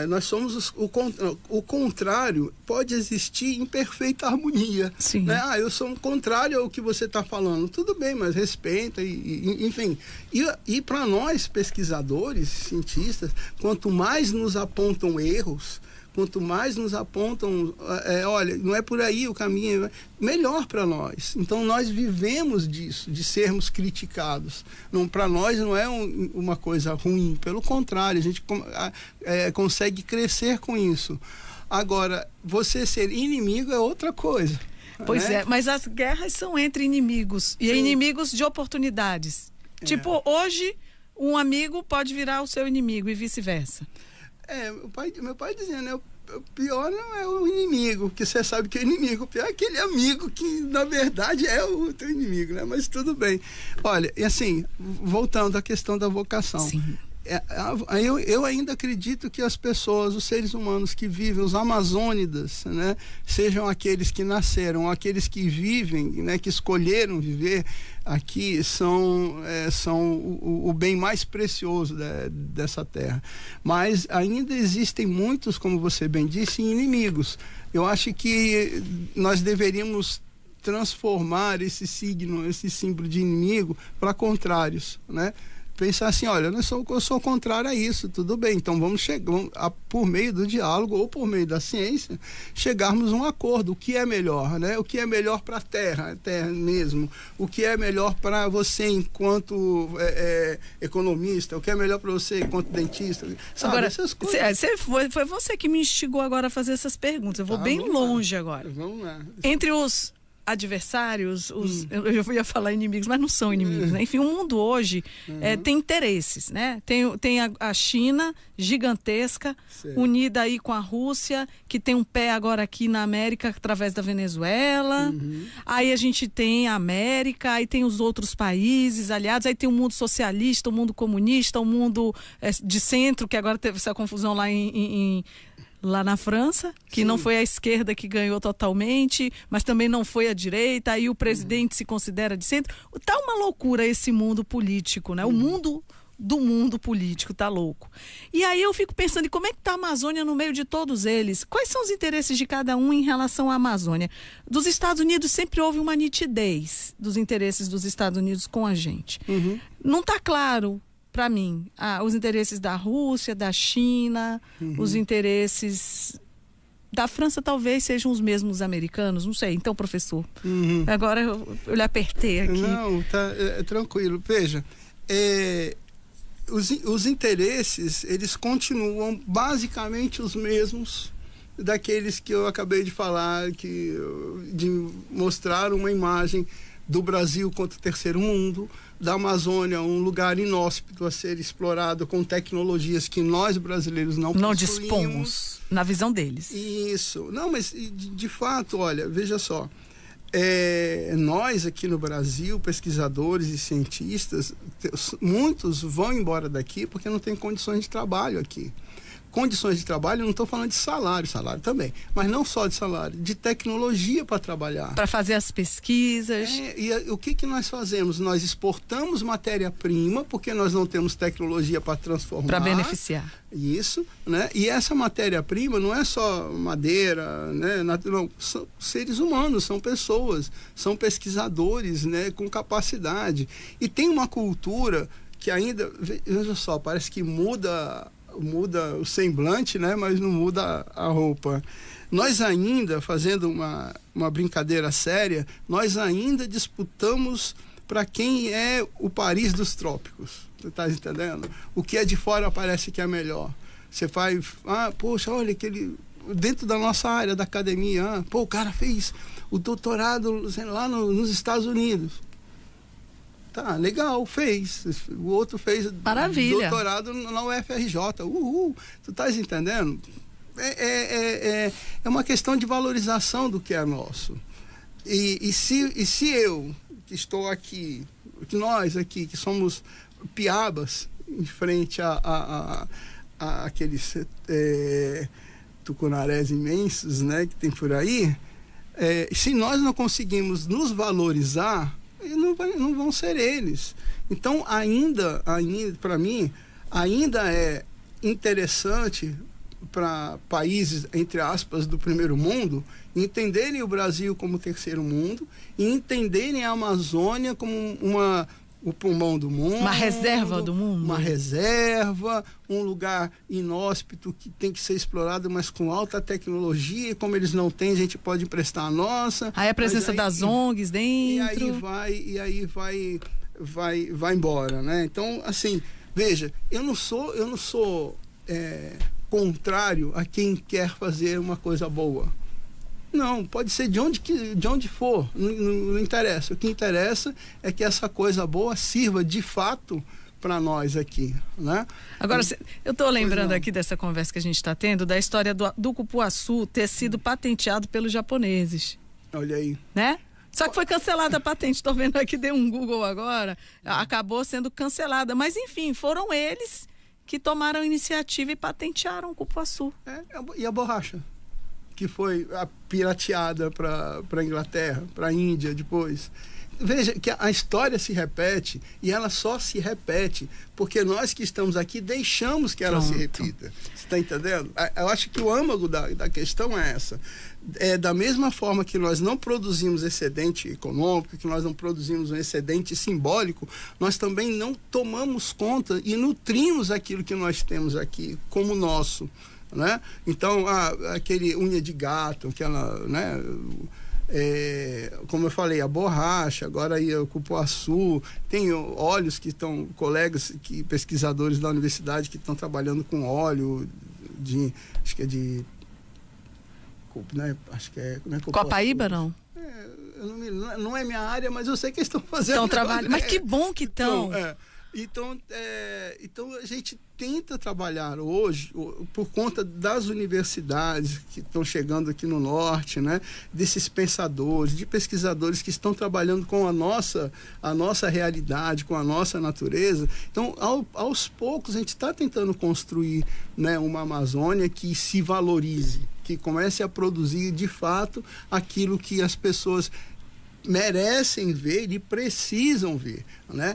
Nós somos o contrário pode existir em perfeita harmonia. Sim. Né? Eu sou um contrário ao que você está falando. Tudo bem, mas respeita, enfim. E para nós, pesquisadores, cientistas, quanto mais nos apontam erros, quanto mais nos apontam, olha, não é por aí o caminho, melhor para nós. Então nós vivemos disso, de sermos criticados. Para nós não é uma coisa ruim, pelo contrário, a gente consegue crescer com isso. Agora, você ser inimigo é outra coisa. Pois é, mas as guerras são entre inimigos, e inimigos de oportunidades. Tipo, hoje um amigo pode virar o seu inimigo e vice-versa. Meu pai dizia, né? O pior não é o inimigo, porque você sabe que é o inimigo. O pior é aquele amigo que, na verdade, é o teu inimigo, né? Mas tudo bem. Olha, e assim, voltando à questão da vocação. Sim. Eu ainda acredito que as pessoas, os seres humanos que vivem, os amazônidas, né, sejam aqueles que nasceram, aqueles que vivem, né, que escolheram viver aqui, são o bem mais precioso dessa terra. Mas ainda existem muitos, como você bem disse, inimigos. Eu acho que nós deveríamos transformar esse símbolo de inimigo para contrários, né? Pensar assim, olha, eu sou contrário a isso, tudo bem, então vamos por meio do diálogo ou por meio da ciência, chegarmos a um acordo, o que é melhor, né? O que é melhor para a terra mesmo, o que é melhor para você enquanto economista, o que é melhor para você enquanto dentista, sabe? Agora, essas coisas. Foi você que me instigou agora a fazer essas perguntas, eu vou bem longe agora. Vamos lá. Entre os adversários, eu ia falar inimigos, mas não são inimigos, né? Enfim, o mundo hoje tem interesses, né? Tem a China gigantesca, unida aí com a Rússia, que tem um pé agora aqui na América através da Venezuela. Aí a gente tem a América, aí tem os outros países aliados, aí tem o mundo socialista, o mundo comunista, o mundo de centro, que agora teve essa confusão lá na França, que não foi a esquerda que ganhou totalmente, mas também não foi a direita, aí o presidente se considera de centro. Tá uma loucura esse mundo político, né? O mundo do mundo político, tá louco. E aí eu fico pensando, e como é que tá a Amazônia no meio de todos eles? Quais são os interesses de cada um em relação à Amazônia? Dos Estados Unidos sempre houve uma nitidez dos interesses dos Estados Unidos com a gente. Não tá claro para mim os interesses da Rússia, da China, os interesses da França talvez sejam os mesmos americanos, não sei. Então, professor, agora eu lhe apertei aqui. Não, tá tranquilo. Veja, os interesses, eles continuam basicamente os mesmos daqueles que eu acabei de falar, de mostrar uma imagem do Brasil contra o terceiro mundo, da Amazônia, um lugar inóspito a ser explorado com tecnologias que nós brasileiros não dispomos, na visão deles. Isso. Não, mas de fato, olha, veja só, nós aqui no Brasil, pesquisadores e cientistas, muitos vão embora daqui porque não tem condições de trabalho aqui. Condições de trabalho, eu não estou falando de salário também, mas não só de salário, de tecnologia para trabalhar. Para fazer as pesquisas. E o que nós fazemos? Nós exportamos matéria-prima, porque nós não temos tecnologia para transformar. Para beneficiar. Isso, né? E essa matéria-prima não é só madeira, né? Não, são seres humanos, são pessoas, são pesquisadores, né? Com capacidade. E tem uma cultura que ainda, veja só, parece que muda o semblante, né? Mas não muda a roupa. Nós ainda, fazendo uma brincadeira séria, nós ainda disputamos para quem é o Paris dos trópicos. Você está entendendo? O que é de fora parece que é melhor. Você faz, poxa, olha aquele, dentro da nossa área da academia, o cara fez o doutorado lá nos Estados Unidos. Tá, legal, fez. O outro fez doutorado na UFRJ. Tu estás entendendo? É uma questão de valorização do que é nosso. E se eu, que estou aqui, que nós aqui, que somos piabas em frente a aqueles tucunarés imensos, né, que tem por aí, se nós não conseguimos nos valorizar, não vão ser eles. Então, ainda para mim, ainda é interessante para países, entre aspas, do primeiro mundo, entenderem o Brasil como terceiro mundo e entenderem a Amazônia como o pulmão do mundo. Uma reserva do mundo. Uma reserva, um lugar inóspito que tem que ser explorado, mas com alta tecnologia. Como eles não têm, a gente pode emprestar a nossa. Aí a presença das ONGs dentro. E aí vai embora, né? Então, assim, veja, eu não sou contrário a quem quer fazer uma coisa boa. Não, pode ser de onde for, não interessa. O que interessa é que essa coisa boa sirva de fato para nós aqui, né? Agora, eu estou lembrando aqui dessa conversa que a gente está tendo, da história do cupuaçu ter sido patenteado pelos japoneses. Olha aí. Né? Só que foi cancelada a patente, estou vendo aqui, dei um Google agora, acabou sendo cancelada, mas enfim, foram eles que tomaram a iniciativa e patentearam o cupuaçu. E a borracha? Que foi pirateada para a Inglaterra, para a Índia depois. Veja que a história se repete e ela só se repete porque nós que estamos aqui deixamos que ela se repita. Você está entendendo? Eu acho que o âmago da questão é essa. Da mesma forma que nós não produzimos excedente econômico, que nós não produzimos um excedente simbólico, nós também não tomamos conta e nutrimos aquilo que nós temos aqui como nosso. Né? Então, aquele unha de gato, aquela, né? Como eu falei, a borracha, agora aí o cupuaçu, tem óleos que estão, colegas, pesquisadores da universidade que estão trabalhando com óleo acho que é de, né? Acho que é, Copaíba, não? Não é minha área, mas eu sei que eles estão fazendo. Estão trabalhando, mas que bom que estão. Então, a gente tenta trabalhar hoje, por conta das universidades que estão chegando aqui no norte, né? Desses pensadores, de pesquisadores que estão trabalhando com a nossa realidade, com a nossa natureza. Então, aos poucos, a gente está tentando construir, né, uma Amazônia que se valorize, que comece a produzir, de fato, aquilo que as pessoas merecem ver e precisam ver, né?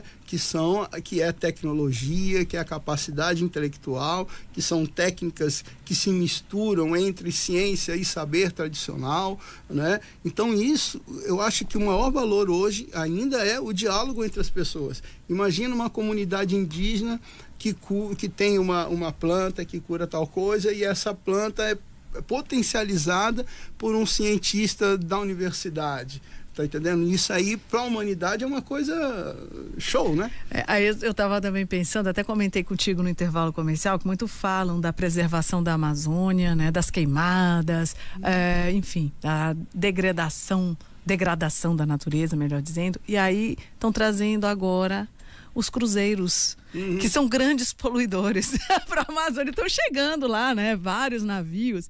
Que é a tecnologia, que é a capacidade intelectual, que são técnicas que se misturam entre ciência e saber tradicional, né? Então isso, eu acho que o maior valor hoje ainda é o diálogo entre as pessoas. Imagina uma comunidade indígena que tem uma planta que cura tal coisa, e essa planta é potencializada por um cientista da universidade. Tá entendendo? Isso aí, para a humanidade, é uma coisa show, né? Aí eu estava também pensando, até comentei contigo no intervalo comercial, que muito falam da preservação da Amazônia, né? Das queimadas, enfim, da degradação da natureza, melhor dizendo. E aí estão trazendo agora os cruzeiros, que são grandes poluidores para a Amazônia. Estão chegando lá, né? Vários navios.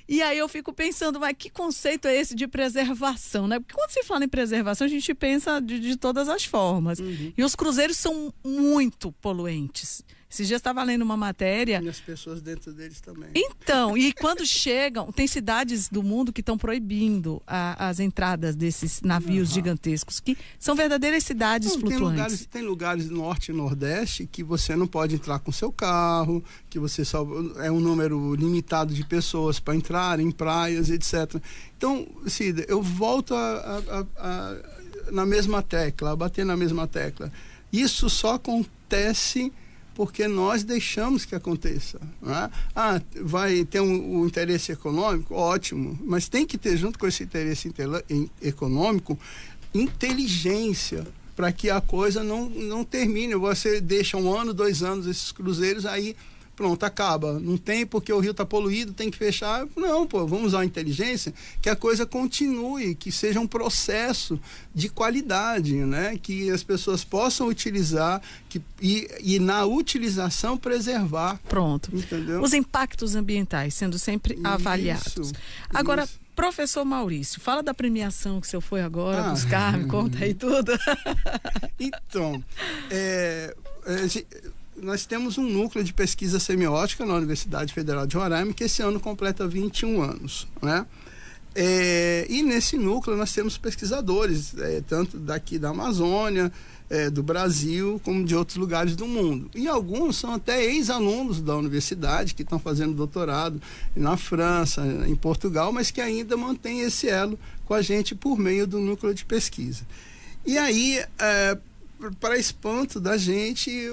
E aí eu fico pensando, mas que conceito é esse de preservação, né? Porque quando se fala em preservação, a gente pensa de todas as formas. E os cruzeiros são muito poluentes. Esses dias estava lendo uma matéria... E as pessoas dentro deles também. Então, e quando chegam... Tem cidades do mundo que estão proibindo as entradas desses navios gigantescos, que são verdadeiras cidades flutuantes. Tem lugares do norte e nordeste que você não pode entrar com seu carro, que você só... É um número limitado de pessoas para entrar em praias, etc. Então, Cida, eu volto na mesma tecla, a bater na mesma tecla. Isso só acontece... porque nós deixamos que aconteça, né? Vai ter um interesse econômico? Ótimo, mas tem que ter, junto com esse interesse econômico, inteligência, para que a coisa não termine. Você deixa 1 ano, 2 anos esses cruzeiros, aí pronto, acaba. Não tem porque o rio está poluído, tem que fechar. Não, vamos usar a inteligência, que a coisa continue, que seja um processo de qualidade, né? Que as pessoas possam utilizar e na utilização preservar. Pronto. Entendeu? Os impactos ambientais sendo sempre avaliados. Agora, professor Maurício, fala da premiação que o senhor foi agora buscar, me conta aí tudo. Então, nós temos um núcleo de pesquisa semiótica na Universidade Federal de Roraima, que esse ano completa 21 anos, né? E nesse núcleo nós temos pesquisadores, tanto daqui da Amazônia, do Brasil, como de outros lugares do mundo. E alguns são até ex-alunos da universidade, que estão fazendo doutorado na França, em Portugal, mas que ainda mantêm esse elo com a gente por meio do núcleo de pesquisa. E aí, para espanto da gente,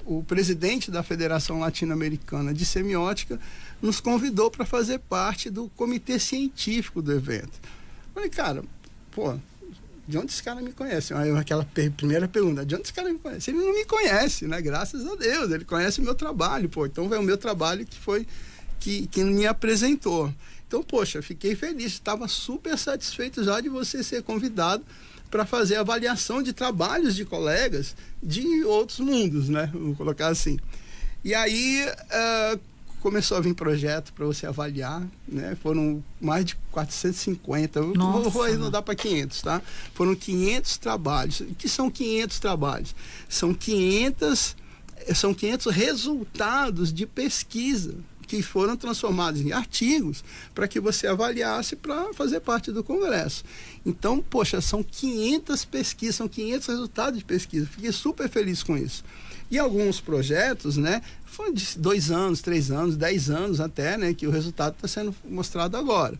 o presidente da Federação Latino-Americana de Semiótica nos convidou para fazer parte do comitê científico do evento. Falei, cara, de onde esse cara me conhece? Aí aquela primeira pergunta, de onde esse cara me conhece? Ele não me conhece, né? Graças a Deus, ele conhece o meu trabalho, então é o meu trabalho que me apresentou. Então, poxa, fiquei feliz, estava super satisfeito já de você ser convidado para fazer avaliação de trabalhos de colegas de outros mundos, né? Vou colocar assim. E aí começou a vir projeto para você avaliar, né? Foram mais de 450, vou arredondar para 500, tá? Foram 500 trabalhos. O que são 500 trabalhos? São 500 resultados de pesquisa que foram transformados em artigos para que você avaliasse para fazer parte do congresso. Então, poxa, são 500 pesquisas, são 500 resultados de pesquisa. Fiquei super feliz com isso. E alguns projetos, né, foram de 2 anos, 3 anos, 10 anos até, né, que o resultado está sendo mostrado agora.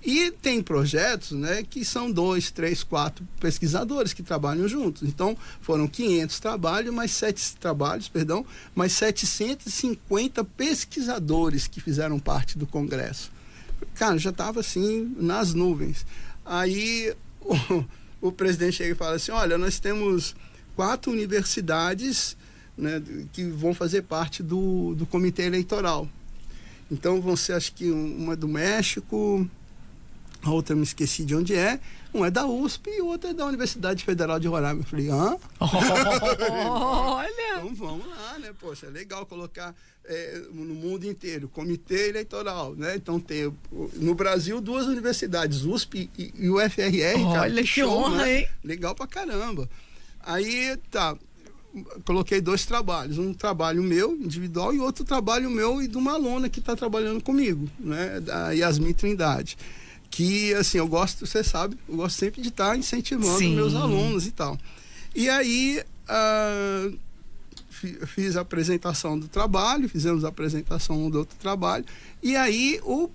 E tem projetos, né, que são 2, 3, 4 pesquisadores que trabalham juntos. Então, foram 500 trabalhos, mais 750 pesquisadores que fizeram parte do congresso. Cara, já estava assim, nas nuvens. Aí, o presidente chega e fala assim, olha, nós temos 4 universidades, né, que vão fazer parte do comitê eleitoral. Então, vão ser, acho que uma do México... A outra eu me esqueci de onde é. Um é da USP e o outro é da Universidade Federal de Roraima. Eu falei, hã? Olha! Então vamos lá, né? Poxa, é legal colocar no mundo inteiro, comitê eleitoral, né? Então tem no Brasil 2 universidades, USP e UFRR. Olha, que honra, né? Hein? Legal pra caramba. Aí, tá... Coloquei 2 trabalhos, um trabalho meu, individual, e outro trabalho meu e de uma aluna que está trabalhando comigo, né? Da Yasmin Trindade, que, assim, eu gosto, você sabe, eu gosto sempre de estar incentivando meus alunos e tal. E aí, fiz a apresentação do trabalho, fizemos a apresentação do outro trabalho, e aí o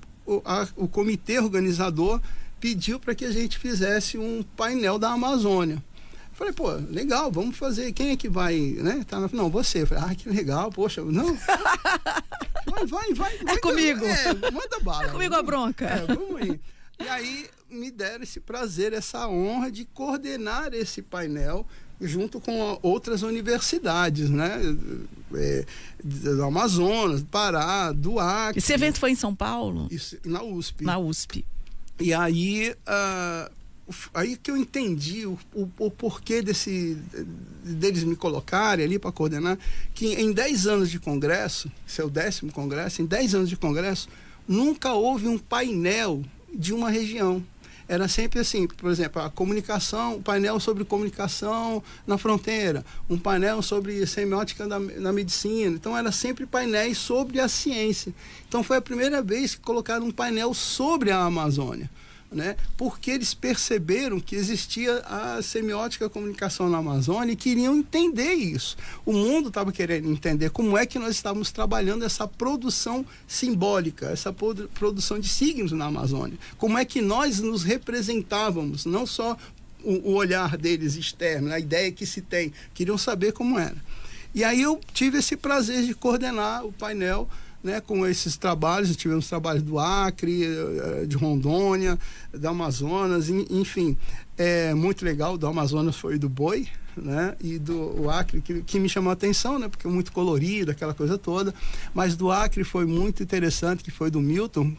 comitê organizador pediu para que a gente fizesse um painel da Amazônia. Falei, pô, legal, vamos fazer. Quem é que vai, né? Não, você. Falei, que legal, poxa, não. Vai. É comigo. Manda bala. É comigo a bronca. Vamos aí. E aí me deram esse prazer, essa honra de coordenar esse painel junto com outras universidades, né? Do Amazonas, do Pará, do Acre. Esse evento foi em São Paulo? Isso, na USP. Na USP. E aí... aí que eu entendi o porquê deles me colocarem ali para coordenar, que em 10 anos de congresso, seu 10º congresso, em 10 anos de congresso, nunca houve um painel de uma região. Era sempre assim, por exemplo, a comunicação, um painel sobre comunicação na fronteira, um painel sobre semiótica na medicina. Então, era sempre painéis sobre a ciência. Então, foi a primeira vez que colocaram um painel sobre a Amazônia, né? Porque eles perceberam que existia a semiótica, a comunicação na Amazônia, e queriam entender isso. O mundo estava querendo entender como é que nós estávamos trabalhando essa produção simbólica, essa produção de signos na Amazônia. Como é que nós nos representávamos, não só o olhar deles externo, a ideia que se tem, queriam saber como era. E aí eu tive esse prazer de coordenar o painel, né, com esses trabalhos. Tivemos trabalhos do Acre, de Rondônia, do Amazonas, enfim, muito legal. Do Amazonas foi do boi, né, e do Acre, que me chamou a atenção, né, porque é muito colorido, aquela coisa toda, mas do Acre foi muito interessante, que foi do Milton,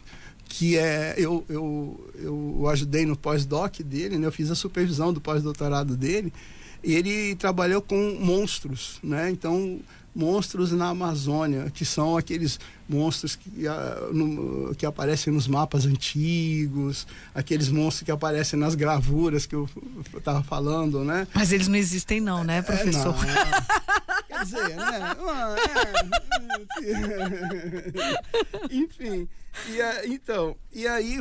que eu ajudei no pós-doc dele, né, eu fiz a supervisão do pós-doutorado dele, e ele trabalhou com monstros, né, então... monstros na Amazônia, que são aqueles monstros que aparecem nos mapas antigos, aqueles monstros que aparecem nas gravuras que eu estava falando, né? Mas eles não existem não, né, professor? Não. Quer dizer, né? Enfim, e aí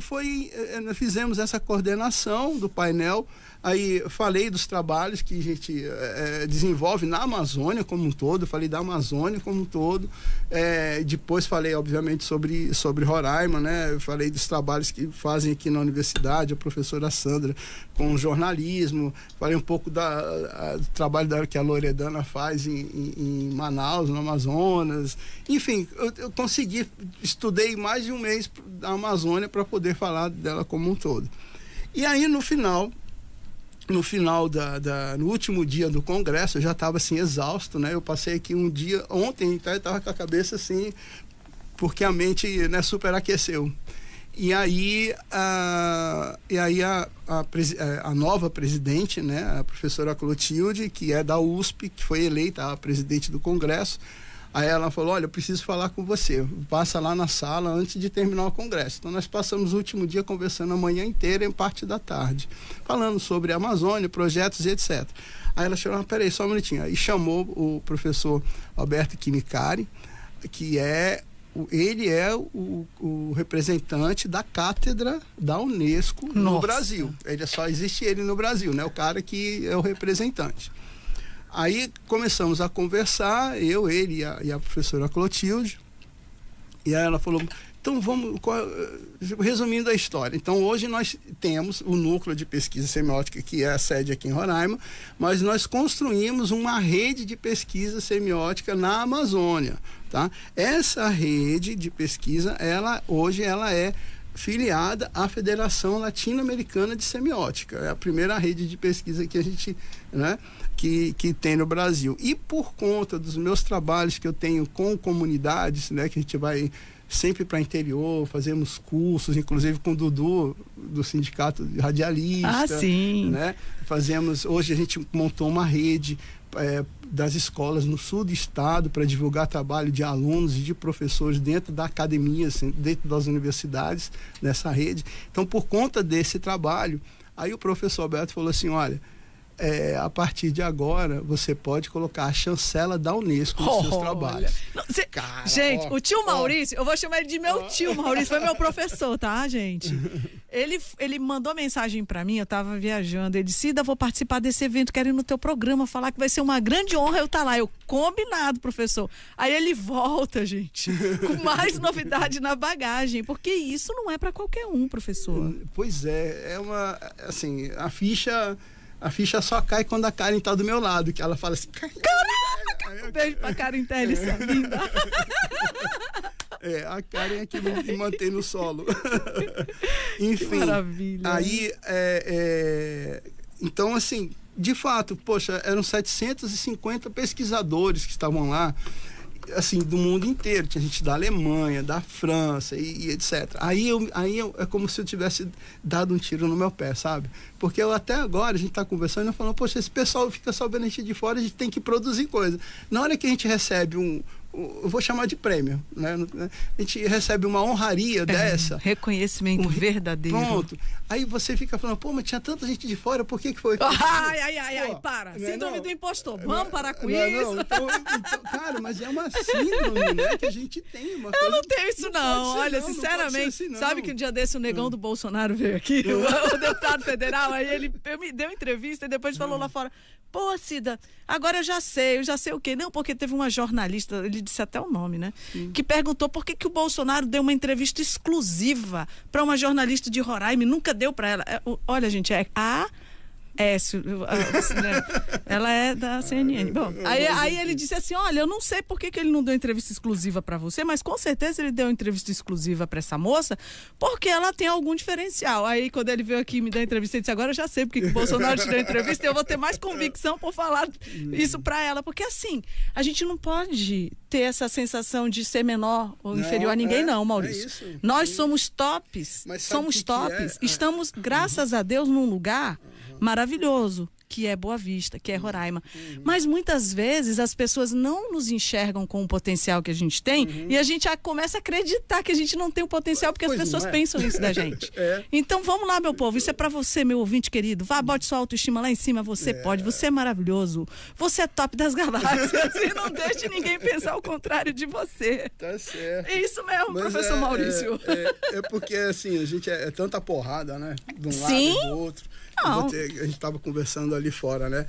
nós fizemos essa coordenação do painel. Aí falei dos trabalhos que a gente desenvolve na Amazônia como um todo, falei da Amazônia como um todo, depois falei obviamente sobre Roraima, né? Falei dos trabalhos que fazem aqui na universidade, a professora Sandra com jornalismo, falei um pouco do trabalho que a Loredana faz em Manaus, no Amazonas, enfim, eu estudei mais de um mês da Amazônia para poder falar dela como um todo. E aí no último dia do congresso, eu já estava assim exausto, né? Eu passei aqui um dia ontem, então eu estava com a cabeça assim, porque a mente, né, superaqueceu. E aí a nova presidente, né, a professora Clotilde, que é da USP, que foi eleita a presidente do congresso, aí ela falou, olha, eu preciso falar com você, passa lá na sala antes de terminar o congresso. Então nós passamos o último dia conversando a manhã inteira, em parte da tarde, falando sobre a Amazônia, projetos e etc. Aí ela chamou, peraí, só um minutinho, aí chamou o professor Alberto Kimikari, que ele é o representante da cátedra da Unesco no Brasil. Só existe ele no Brasil, né? O cara que é o representante. Aí começamos a conversar, ele e a professora Clotilde, e aí ela falou, então vamos, resumindo a história, então hoje nós temos o núcleo de pesquisa semiótica, que é a sede aqui em Roraima, mas nós construímos uma rede de pesquisa semiótica na Amazônia, tá? Essa rede de pesquisa, hoje ela é filiada à Federação Latino-Americana de Semiótica, é a primeira rede de pesquisa que a gente, né, que tem no Brasil. E por conta dos meus trabalhos que eu tenho com comunidades, né, que a gente vai sempre para interior, fazemos cursos, inclusive com o Dudu, do Sindicato de Radialistas. Sim. Né? Hoje a gente montou uma rede das escolas no sul do estado para divulgar trabalho de alunos e de professores dentro da academia, assim, dentro das universidades, nessa rede. Então, por conta desse trabalho, aí o professor Alberto falou assim, olha, a partir de agora, você pode colocar a chancela da Unesco nos seus trabalhos. Não, gente, o tio Maurício, eu vou chamar ele de meu tio Maurício, foi meu professor, tá, gente? Ele mandou mensagem pra mim, eu tava viajando, ele disse, Cida, vou participar desse evento, quero ir no teu programa, falar que vai ser uma grande honra eu estar lá. Eu, combinado, professor. Aí ele volta, gente, com mais novidade na bagagem, porque isso não é pra qualquer um, professor. Pois é assim, a ficha só cai quando a Karen tá do meu lado, que ela fala assim... Caraca! Um beijo pra Karen Telles, linda. A Karen é que me mantém no solo. Enfim. Que maravilha. Aí, então, assim, de fato, poxa, eram 750 pesquisadores que estavam lá, assim, do mundo inteiro. Tinha gente da Alemanha, da França e etc. Aí é como se eu tivesse dado um tiro no meu pé, sabe? Porque até agora a gente está conversando e falando, poxa, esse pessoal fica só vendo a gente de fora, a gente tem que produzir coisa. Na hora que a gente recebe eu vou chamar de prêmio, né? A gente recebe uma honraria dessa. Reconhecimento verdadeiro. Pronto. Aí você fica falando, pô, mas tinha tanta gente de fora, por que foi? Ai, para. Síndrome do impostor. Vamos parar com isso. Então, cara, mas é uma síndrome, né? Que a gente tem. Eu não tenho isso, não. Olha, sinceramente, assim, sabe que um dia desse o negão do Bolsonaro veio aqui, o deputado federal, aí ele me deu entrevista e depois falou lá fora, pô, Cida, agora eu já sei o quê? Não, porque teve uma jornalista, ele disse até o nome, né? Que perguntou por que o Bolsonaro deu uma entrevista exclusiva para uma jornalista de Roraima, nunca deu para ela. Olha, gente, ela é da CNN. Bom, aí ele disse assim, olha, eu não sei por que ele não deu entrevista exclusiva para você, mas com certeza ele deu entrevista exclusiva para essa moça, porque ela tem algum diferencial. Aí quando ele veio aqui me dar entrevista, ele disse, agora eu já sei porque o Bolsonaro te deu entrevista e eu vou ter mais convicção por falar isso para ela, porque assim, a gente não pode ter essa sensação de ser menor ou inferior a ninguém, não, Maurício. Nós somos tops, somos tops. Estamos, graças a Deus, num lugar maravilhoso, que é Boa Vista, que é Roraima. Mas muitas vezes as pessoas não nos enxergam com o potencial que a gente tem e a gente começa a acreditar que a gente não tem o potencial porque as pessoas pensam isso da gente. Então vamos lá, meu povo, isso é pra você, meu ouvinte querido. Vá, bote sua autoestima lá em cima, você pode, você é maravilhoso, você é top das galáxias e não deixe ninguém pensar o contrário de você. Tá certo. É isso mesmo, mas professor Maurício. É porque assim, a gente é tanta porrada, né? De um lado e do outro. A gente estava conversando ali fora, né?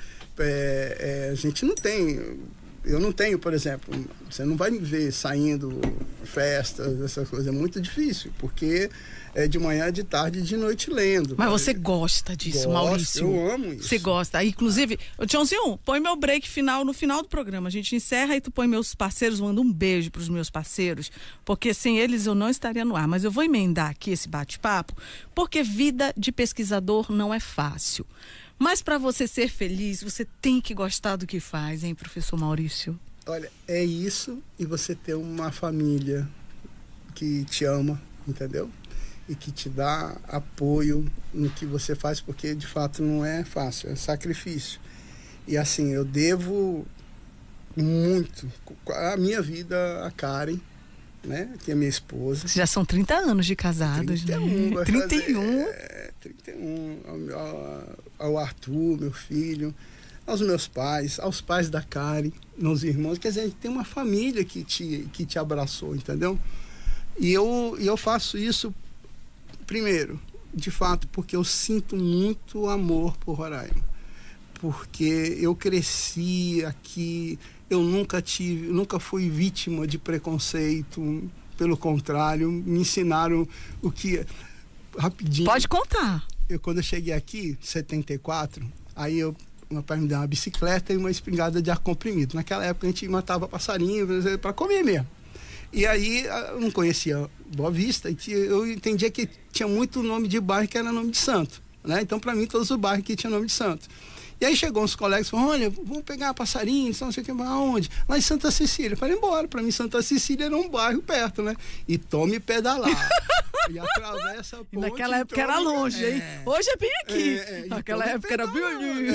A gente não tem... Eu não tenho, por exemplo, você não vai me ver saindo festas, essas coisas. É muito difícil, porque é de manhã, de tarde, de noite lendo. Mas você gosta disso, Maurício? Eu amo isso. Você gosta. Inclusive, Tiãozinho, põe meu break final no final do programa. A gente encerra e tu põe meus parceiros, manda um beijo para os meus parceiros, porque sem eles eu não estaria no ar. Mas eu vou emendar aqui esse bate-papo, porque vida de pesquisador não é fácil. Mas para você ser feliz, você tem que gostar do que faz, hein, professor Maurício? Olha, é isso e você ter uma família que te ama, entendeu? E que te dá apoio no que você faz, porque de fato não é fácil, é sacrifício. E assim, eu devo muito a minha vida a Karen, né? Que é minha esposa. Já são 30 anos de casados, 31, né? 31. 31. Ao Arthur, meu filho, aos meus pais, aos pais da Karen, meus irmãos. Quer dizer, a gente tem uma família que te abraçou, entendeu? E eu faço isso, primeiro, de fato, porque eu sinto muito amor por Roraima. Porque eu cresci aqui, eu nunca fui vítima de preconceito, pelo contrário, me ensinaram o que... Rapidinho. Pode contar. Quando eu cheguei aqui, em 74, aí meu pai me deu uma bicicleta e uma espingarda de ar comprimido. Naquela época a gente matava passarinho para comer mesmo. E aí eu não conhecia Boa Vista, e eu entendia que tinha muito nome de bairro que era nome de santo, né? Então, para mim, todos os bairros aqui tinham nome de santo. E aí chegou uns colegas e falaram, olha, vamos pegar passarinho, não sei o que, aonde? Lá em Santa Cecília. Eu falei, embora. Para mim, Santa Cecília era um bairro perto, né? E tome pedalar. E atravessa a ponte. Naquela época era longe, hein? Hoje é bem aqui. Naquela época era bem ali.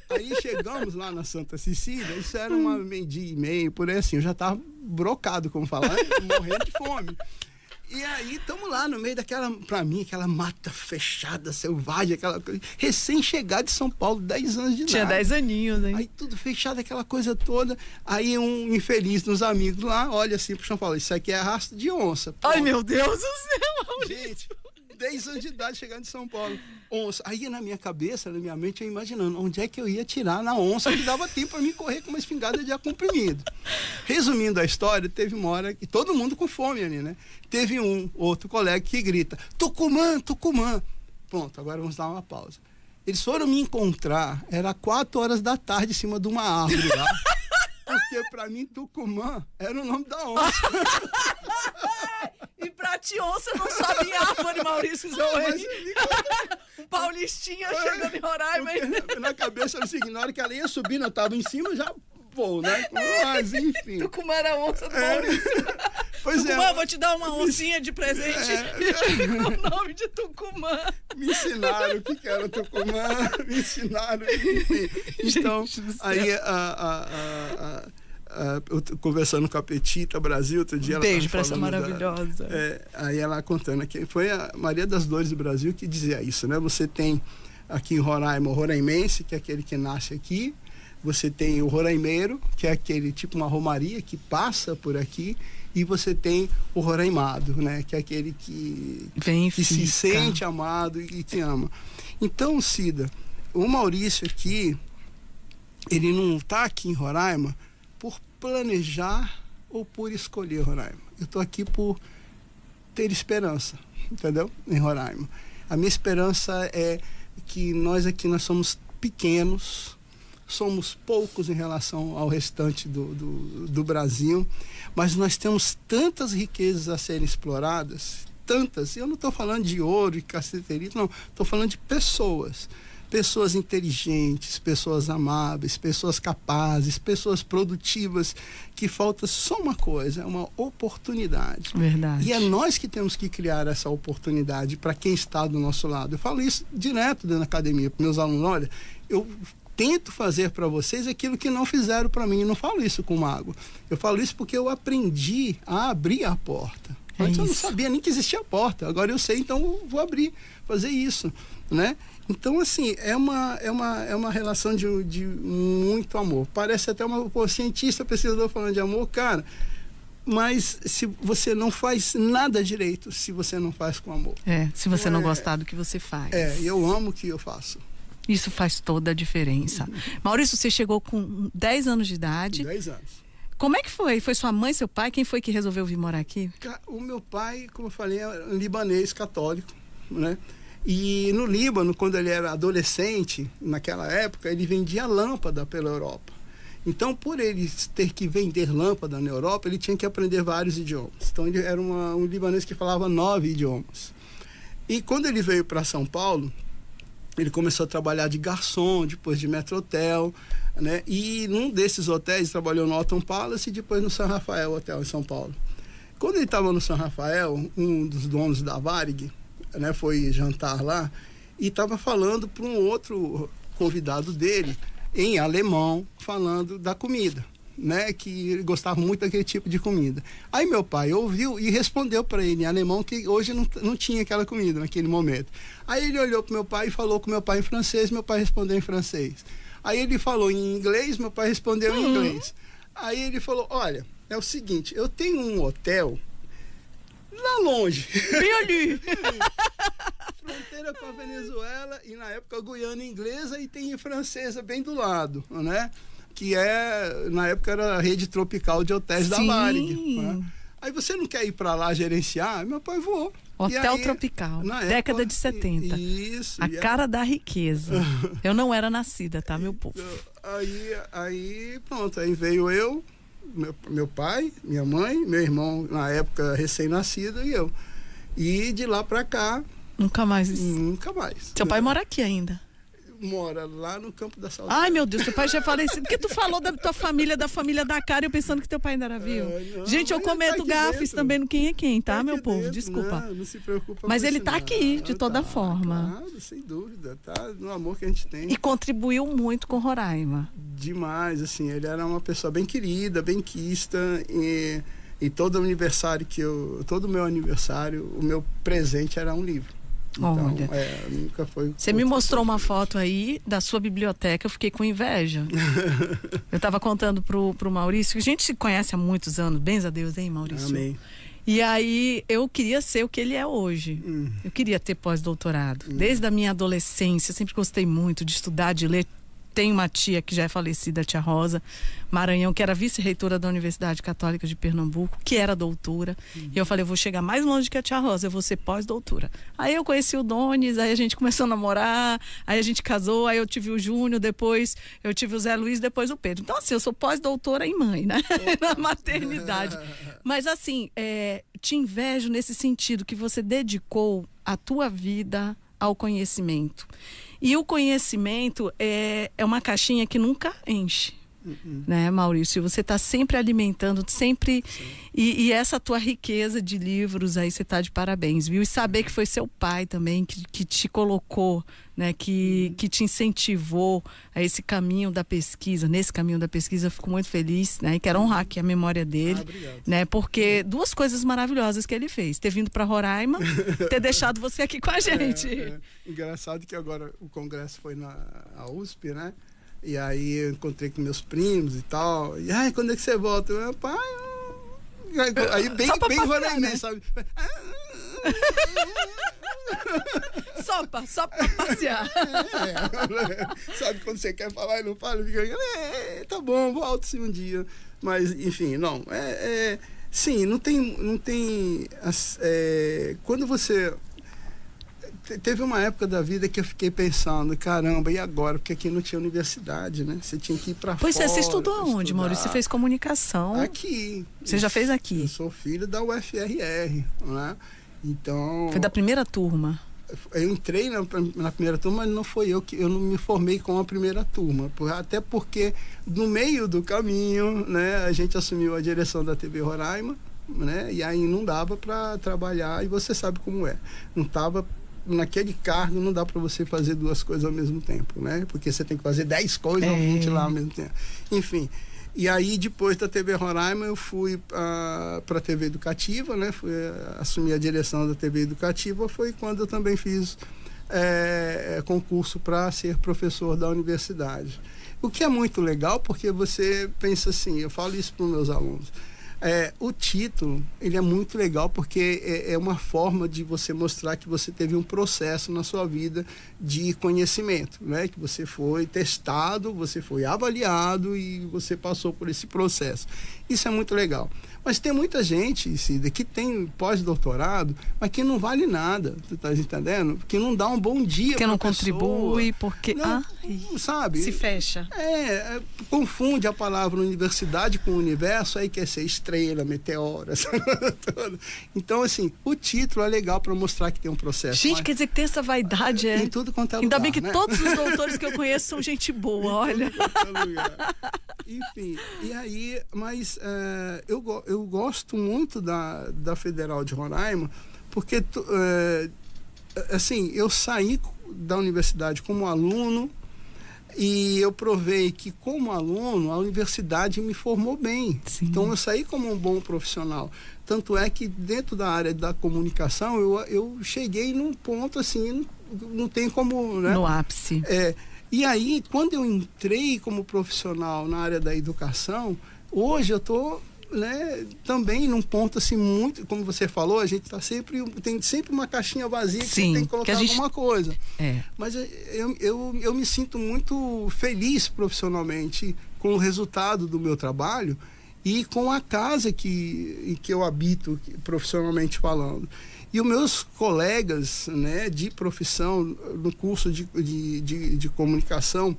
Aí chegamos lá na Santa Cecília, isso era uma meio-dia e meio, por aí assim. Eu já estava brocado, como falar, morrendo de fome. E aí, estamos lá no meio daquela, pra mim, aquela mata fechada, selvagem, aquela coisa. Recém-chegado de São Paulo, 10 anos de idade. Tinha 10 aninhos, hein? Aí tudo fechado, aquela coisa toda. Aí um infeliz dos amigos lá, olha assim pro chão e fala, isso aqui é arrasto de onça. Ai, meu Deus do céu, gente, 10 anos de idade chegando em São Paulo. Onça. Aí na minha cabeça, na minha mente, eu imaginando onde é que eu ia tirar na onça que dava tempo para mim correr com uma espingarda de ar comprimido. Resumindo a história, teve uma hora que todo mundo com fome ali, né? Teve outro colega que grita, Tucumã, Tucumã. Pronto, agora vamos dar uma pausa. Eles foram me encontrar, era 4 horas da tarde em cima de uma árvore lá. Porque pra mim Tucumã era o nome da onça. E pra ti onça não sobe em árvore, Maurício Zoe. Um paulistinha chegando em Roraima. Na cabeça era o seguinte, na hora que ela ia subindo, eu tava em cima, já vou, né? Mas enfim. Tucumã era onça do Maurício. Pois Tucumã, vou te dar uma oncinha de presente com o nome de Tucumã. Me ensinaram o que era Tucumã, me ensinaram, enfim. Então, aí eu conversando com a Petita Brasil outro dia. Beijo pra essa maravilhosa. Aí ela contando que foi a Maria das Dores do Brasil que dizia isso, né? Você tem aqui em Roraima o roraimense, que é aquele que nasce aqui. Você tem o roraimeiro, que é aquele tipo uma romaria que passa por aqui. E você tem o roraimado, né? Que é aquele que se sente amado e te ama. Então, Cida, o Maurício aqui, ele não está aqui em Roraima por planejar ou por escolher Roraima. Eu estou aqui por ter esperança, entendeu? Em Roraima. A minha esperança é que nós somos pequenos, somos poucos em relação ao restante do Brasil, mas nós temos tantas riquezas a serem exploradas, tantas, eu não estou falando de ouro e caceterita, não, estou falando de pessoas inteligentes, pessoas amáveis, pessoas capazes, pessoas produtivas, que falta só uma coisa, uma oportunidade. Verdade. E é nós que temos que criar essa oportunidade para quem está do nosso lado. Eu falo isso direto dentro da academia para meus alunos, olha, eu tento fazer para vocês aquilo que não fizeram para mim. Eu não falo isso com mágoa. Eu falo isso porque eu aprendi a abrir a porta. Antes eu não sabia nem que existia a porta. Agora eu sei, então eu vou abrir, fazer isso, né? Então, assim, é uma relação de muito amor. Parece até cientista, pesquisador falando de amor, cara. Mas se você não faz nada direito, se você não faz com amor. Se você não gostar do que você faz. Eu amo o que eu faço. Isso faz toda a diferença. Maurício, você chegou com 10 anos de idade. 10 anos. Como é que foi? Foi sua mãe, seu pai? Quem foi que resolveu vir morar aqui? O meu pai, como eu falei, é um libanês católico, né? E no Líbano, quando ele era adolescente, naquela época, ele vendia lâmpada pela Europa. Então, por ele ter que vender lâmpada na Europa, ele tinha que aprender vários idiomas. Então, ele era um libanês que falava 9 idiomas. E quando ele veio para São Paulo, ele começou a trabalhar de garçom, depois de metrohotel, né? E num desses hotéis, trabalhou no Alton Palace e depois no São Rafael Hotel, em São Paulo. Quando ele estava no São Rafael, um dos donos da Varig, né, foi jantar lá e estava falando para um outro convidado dele, em alemão, falando da comida, né, que ele gostava muito daquele tipo de comida. Aí meu pai ouviu e respondeu para ele em alemão que hoje não tinha aquela comida naquele momento. Aí ele olhou para meu pai e falou com meu pai em francês, meu pai respondeu em francês. Aí ele falou em inglês, meu pai respondeu em inglês. Aí ele falou, olha, é o seguinte, eu tenho um hotel lá longe. Bem ali. Fronteira com a Venezuela e na época Guiana inglesa e tem francesa bem do lado, né? Que na época era a rede tropical de hotéis da Varig. Né? Aí você não quer ir para lá gerenciar? Meu pai voou. Hotel tropical, década de 70. Isso. A cara da riqueza. Eu não era nascida, tá, meu povo? Aí pronto, aí veio eu, meu pai, minha mãe, meu irmão, na época recém-nascido, e eu. E de lá pra cá... Nunca mais. Seu pai mora aqui ainda? Mora lá no Campo da Saudade. Ai, meu Deus, teu pai já falecido. Porque tu falou da tua família, da família da cara, eu pensando que teu pai ainda era vivo. Gente, eu cometo gafes também no Quem é Quem, tá, meu povo? Dentro. Desculpa. Não se preocupa. Mas ele tá aqui, de toda forma. Claro, sem dúvida, tá? No amor que a gente tem. E contribuiu muito com Roraima. Demais, assim, ele era uma pessoa bem querida, bem quista, E todo meu aniversário, o meu presente era um livro. Então, nunca foi. Você me mostrou uma foto aí da sua biblioteca, eu fiquei com inveja. Eu estava contando pro Maurício, que a gente se conhece há muitos anos, bens a Deus, hein, Maurício? Amém. E aí eu queria ser o que ele é hoje. Eu queria ter pós-doutorado. Desde a minha adolescência, sempre gostei muito de estudar, de ler. Tenho uma tia que já é falecida, a tia Rosa Maranhão, que era vice-reitora da Universidade Católica de Pernambuco, que era doutora. E eu falei, eu vou chegar mais longe que a tia Rosa, eu vou ser pós-doutora. Aí eu conheci o Donis, aí a gente começou a namorar, aí a gente casou, aí eu tive o Júnior, depois eu tive o Zé Luiz, depois o Pedro. Então assim, eu sou pós-doutora em mãe, né? Na maternidade. Mas assim, te invejo nesse sentido, que você dedicou a tua vida ao conhecimento. E o conhecimento é uma caixinha que nunca enche, né, Maurício? Você está sempre alimentando, sempre... E essa tua riqueza de livros aí, você está de parabéns, viu? E saber que foi seu pai também, que te colocou, né, que te incentivou a esse caminho da pesquisa. Nesse caminho da pesquisa, eu fico muito feliz, né? E quero honrar aqui a memória dele, né? Porque duas coisas maravilhosas que ele fez: ter vindo para Roraima, ter deixado você aqui com a gente. Engraçado que agora o congresso foi na USP, né? E aí eu encontrei com meus primos e tal. E aí, quando é que você volta? Meu pai... Aí bem roraimense, sabe? Só pra passear. Sabe quando você quer falar e não fala? Fica, tá bom, volto sim um dia. Mas, enfim, não. Sim, não tem quando você... Teve uma época da vida que eu fiquei pensando, caramba, e agora? Porque aqui não tinha universidade, né? Você tinha que ir pra fora. Pois você estudou aonde, Maurício? Você fez comunicação? Aqui. Você já fez aqui? Eu sou filho da UFRR, né? Então... Foi da primeira turma? Eu entrei na primeira turma, mas não foi eu não me formei com a primeira turma. Até porque, no meio do caminho, né, a gente assumiu a direção da TV Roraima, né? E aí não dava para trabalhar, e você sabe como é. Não estava... Naquele cargo não dá para você fazer duas coisas ao mesmo tempo, né? Porque você tem que fazer 10 coisas ou 20 lá ao mesmo tempo. Enfim, e aí depois da TV Roraima eu fui para a TV Educativa, né? Fui assumir a direção da TV Educativa, foi quando eu também fiz concurso para ser professor da universidade. O que é muito legal, porque você pensa assim, eu falo isso para os meus alunos, o título, ele é muito legal porque é uma forma de você mostrar que você teve um processo na sua vida de conhecimento, né? Que você foi testado, você foi avaliado e você passou por esse processo. Isso é muito legal. Mas tem muita gente, Cida, que tem pós-doutorado, mas que não vale nada, tu tá entendendo? Que não dá um bom dia que não contribui, porque não, sabe? Se fecha. Confunde a palavra universidade com universo, aí quer ser estrela, meteora, toda. Então, assim, o título é legal para mostrar que tem um processo. Gente, quer dizer que tem essa vaidade, em tudo quanto é lugar. Ainda bem que né? todos os doutores que eu conheço são gente boa, olha. Enfim, e aí, mas eu gosto muito da Federal de Roraima, porque assim, eu saí da universidade como aluno e eu provei que como aluno a universidade me formou bem. Sim. Então eu saí como um bom profissional. Tanto é que dentro da área da comunicação eu cheguei num ponto assim, não tem como, né? No ápice. E aí, quando eu entrei como profissional na área da educação, hoje eu estou, né, também num ponto assim muito, como você falou, a gente tem sempre uma caixinha vazia que você tem que colocar alguma coisa. Mas eu me sinto muito feliz profissionalmente com o resultado do meu trabalho e com a casa em que eu habito, profissionalmente falando. E os meus colegas, né, de profissão, no curso de comunicação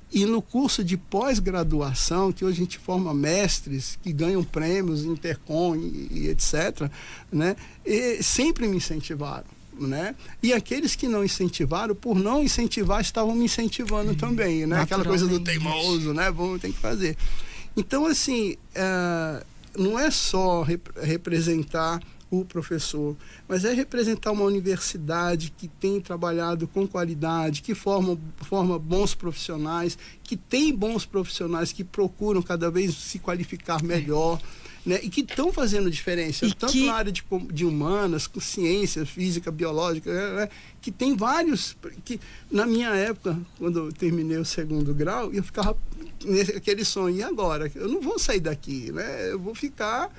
e no curso de pós-graduação, que hoje a gente forma mestres que ganham prêmios, Intercom e etc., né, sempre me incentivaram. Né? E aqueles que não incentivaram, por não incentivar, estavam me incentivando também. Né? Aquela coisa do teimoso, né? Vamos, tem que fazer. Então, assim, não é só representar o professor, mas é representar uma universidade que tem trabalhado com qualidade, que forma bons profissionais, que tem bons profissionais que procuram cada vez se qualificar melhor. né? E que estão fazendo diferença, tanto na área de humanas, com ciência, física, biológica, né? Que tem vários, que na minha época, quando eu terminei o 2º grau, eu ficava naquele sonho, e agora? Eu não vou sair daqui, né? Eu vou ficar,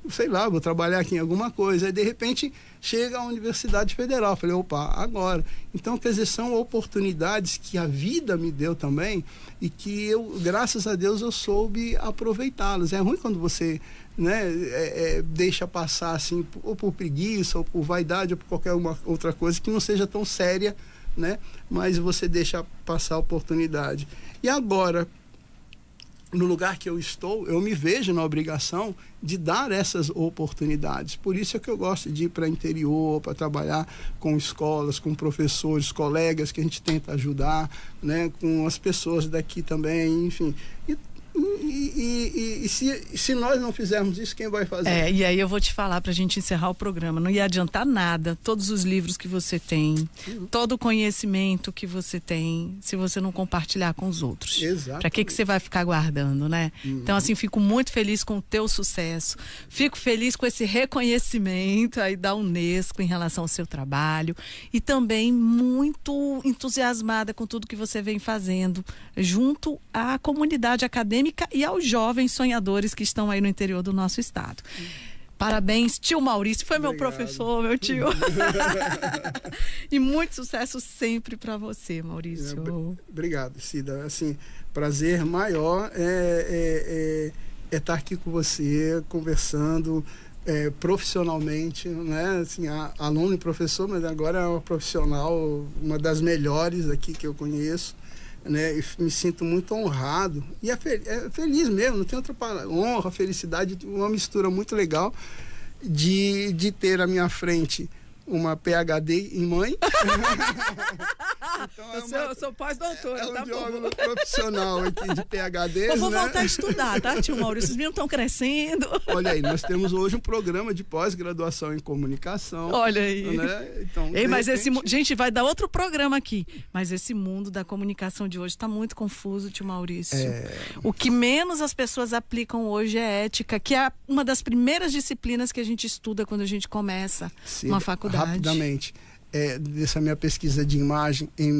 sei lá, vou trabalhar aqui em alguma coisa. Aí, de repente, chega a Universidade Federal. Eu falei, opa, agora. Então, quer dizer, são oportunidades que a vida me deu também e que eu, graças a Deus, eu soube aproveitá-las. É ruim quando você, né, deixa passar assim, ou por preguiça, ou por vaidade, ou por qualquer outra coisa que não seja tão séria, né? Mas você deixa passar a oportunidade. E agora, no lugar que eu estou, eu me vejo na obrigação de dar essas oportunidades. Por isso é que eu gosto de ir para o interior, para trabalhar com escolas, com professores, colegas que a gente tenta ajudar, né, com as pessoas daqui também, enfim. E se nós não fizermos isso, quem vai fazer? E aí eu vou te falar pra gente encerrar o programa. Não ia adiantar nada, todos os livros que você tem, todo o conhecimento que você tem, se você não compartilhar com os outros. Exato. Pra que você vai ficar guardando, né? Então, assim, fico muito feliz com o teu sucesso. Fico feliz com esse reconhecimento aí da Unesco em relação ao seu trabalho. E também muito entusiasmada com tudo que você vem fazendo junto à comunidade acadêmica e aos jovens sonhadores que estão aí no interior do nosso estado. Parabéns, tio Maurício, foi meu professor, meu tio. E muito sucesso sempre para você, Maurício. Obrigado, Cida. Assim, prazer maior é estar aqui com você, conversando profissionalmente, né? Assim, aluno e professor, mas agora é uma profissional, uma das melhores aqui que eu conheço. Né, me sinto muito honrado e feliz mesmo, não tem outra palavra, honra, felicidade, uma mistura muito legal de ter à minha frente uma PhD em mãe. Então eu sou pós-doutora, tá bom? Profissional aqui de PhD. Eu vou voltar a estudar, tá, tio Maurício? Os meninos estão crescendo. Olha aí, nós temos hoje um programa de pós-graduação em comunicação. Olha aí. Né? Então, mas gente, vai dar outro programa aqui. Mas esse mundo da comunicação de hoje está muito confuso, tio Maurício. O que menos as pessoas aplicam hoje é ética, que é uma das primeiras disciplinas que a gente estuda quando a gente começa uma faculdade. Rapidamente, dessa minha pesquisa de imagem, em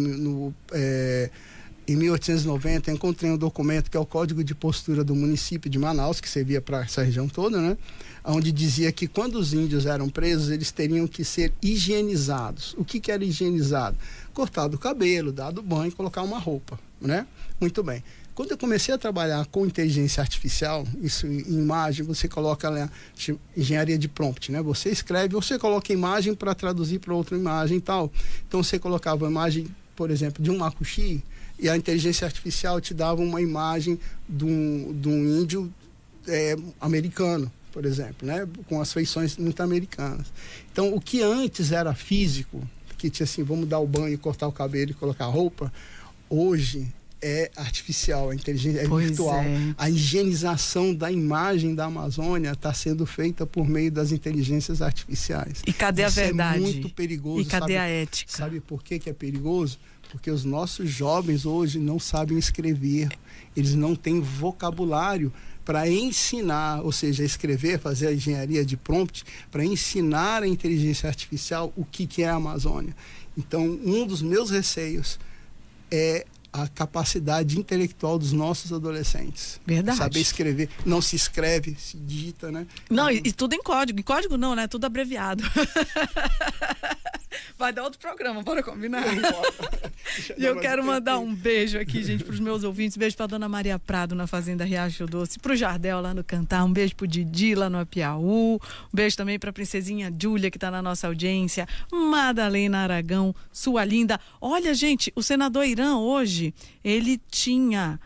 1890, encontrei um documento que é o Código de Postura do município de Manaus, que servia para essa região toda, né? Onde dizia que quando os índios eram presos, eles teriam que ser higienizados. O que era higienizado? Cortado o cabelo, dado banho, colocar uma roupa, né? Muito bem. Quando eu comecei a trabalhar com inteligência artificial, isso em imagem, você coloca lá engenharia de prompt, né? Você escreve, você coloca imagem para traduzir para outra imagem e tal. Então você colocava a imagem, por exemplo, de um macuxi, e a inteligência artificial te dava uma imagem de um índio americano, por exemplo, né? Com as feições muito americanas. Então, o que antes era físico, que tinha assim, vamos dar o banho, cortar o cabelo e colocar a roupa, hoje é artificial, a inteligência é virtual. A higienização da imagem da Amazônia está sendo feita por meio das inteligências artificiais. E cadê a verdade? É muito perigoso. E cadê a ética? Sabe por que é perigoso? Porque os nossos jovens hoje não sabem escrever, eles não têm vocabulário para ensinar, ou seja, escrever, fazer a engenharia de prompt, para ensinar a inteligência artificial o que é a Amazônia. Então, um dos meus receios é a capacidade intelectual dos nossos adolescentes. Verdade. Saber escrever. Não se escreve, se digita, né? Não, e tudo em código. Em código não, né? Tudo abreviado. Vai dar outro programa, bora combinar? E eu quero mandar um beijo aqui, gente, pros meus ouvintes. Beijo pra Dona Maria Prado na Fazenda Riacho Doce, pro Jardel lá no Cantar, um beijo pro Didi lá no Apiaú, um beijo também pra Princesinha Júlia, que tá na nossa audiência, Madalena Aragão, sua linda. Olha, gente, o senador Irã hoje, ele tinha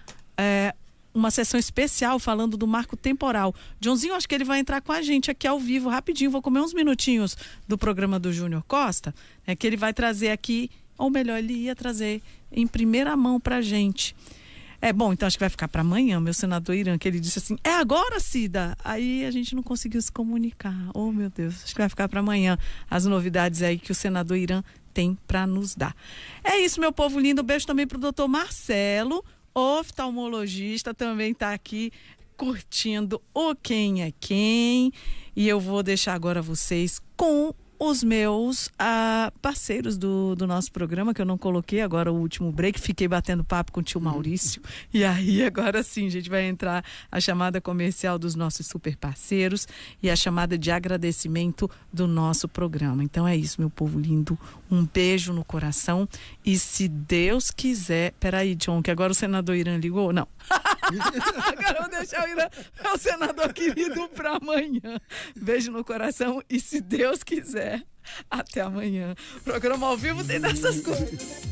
uma sessão especial falando do marco temporal. Johnzinho, acho que ele vai entrar com a gente aqui ao vivo, rapidinho, vou comer uns minutinhos do programa do Júnior Costa, que ele vai trazer aqui, ou melhor, ele ia trazer em primeira mão pra gente. Bom, então acho que vai ficar para amanhã, meu senador Irã, que ele disse assim, é agora, Cida? Aí a gente não conseguiu se comunicar. Oh, meu Deus, acho que vai ficar para amanhã as novidades aí que o senador Irã tem para nos dar. É isso, meu povo lindo, beijo também pro doutor Marcelo, oftalmologista, também está aqui curtindo o Quem é Quem. E eu vou deixar agora vocês com os meus parceiros do nosso programa, que eu não coloquei agora o último break, fiquei batendo papo com o tio Maurício. E aí, agora sim, a gente vai entrar a chamada comercial dos nossos super parceiros e a chamada de agradecimento do nosso programa. Então é isso, meu povo lindo. Um beijo no coração. E se Deus quiser... Peraí, John, que agora o senador Irã ligou? Não. Agora eu vou deixar o Irã, o senador querido, para amanhã. Beijo no coração e se Deus quiser, até amanhã. Programa ao vivo tem dessas coisas.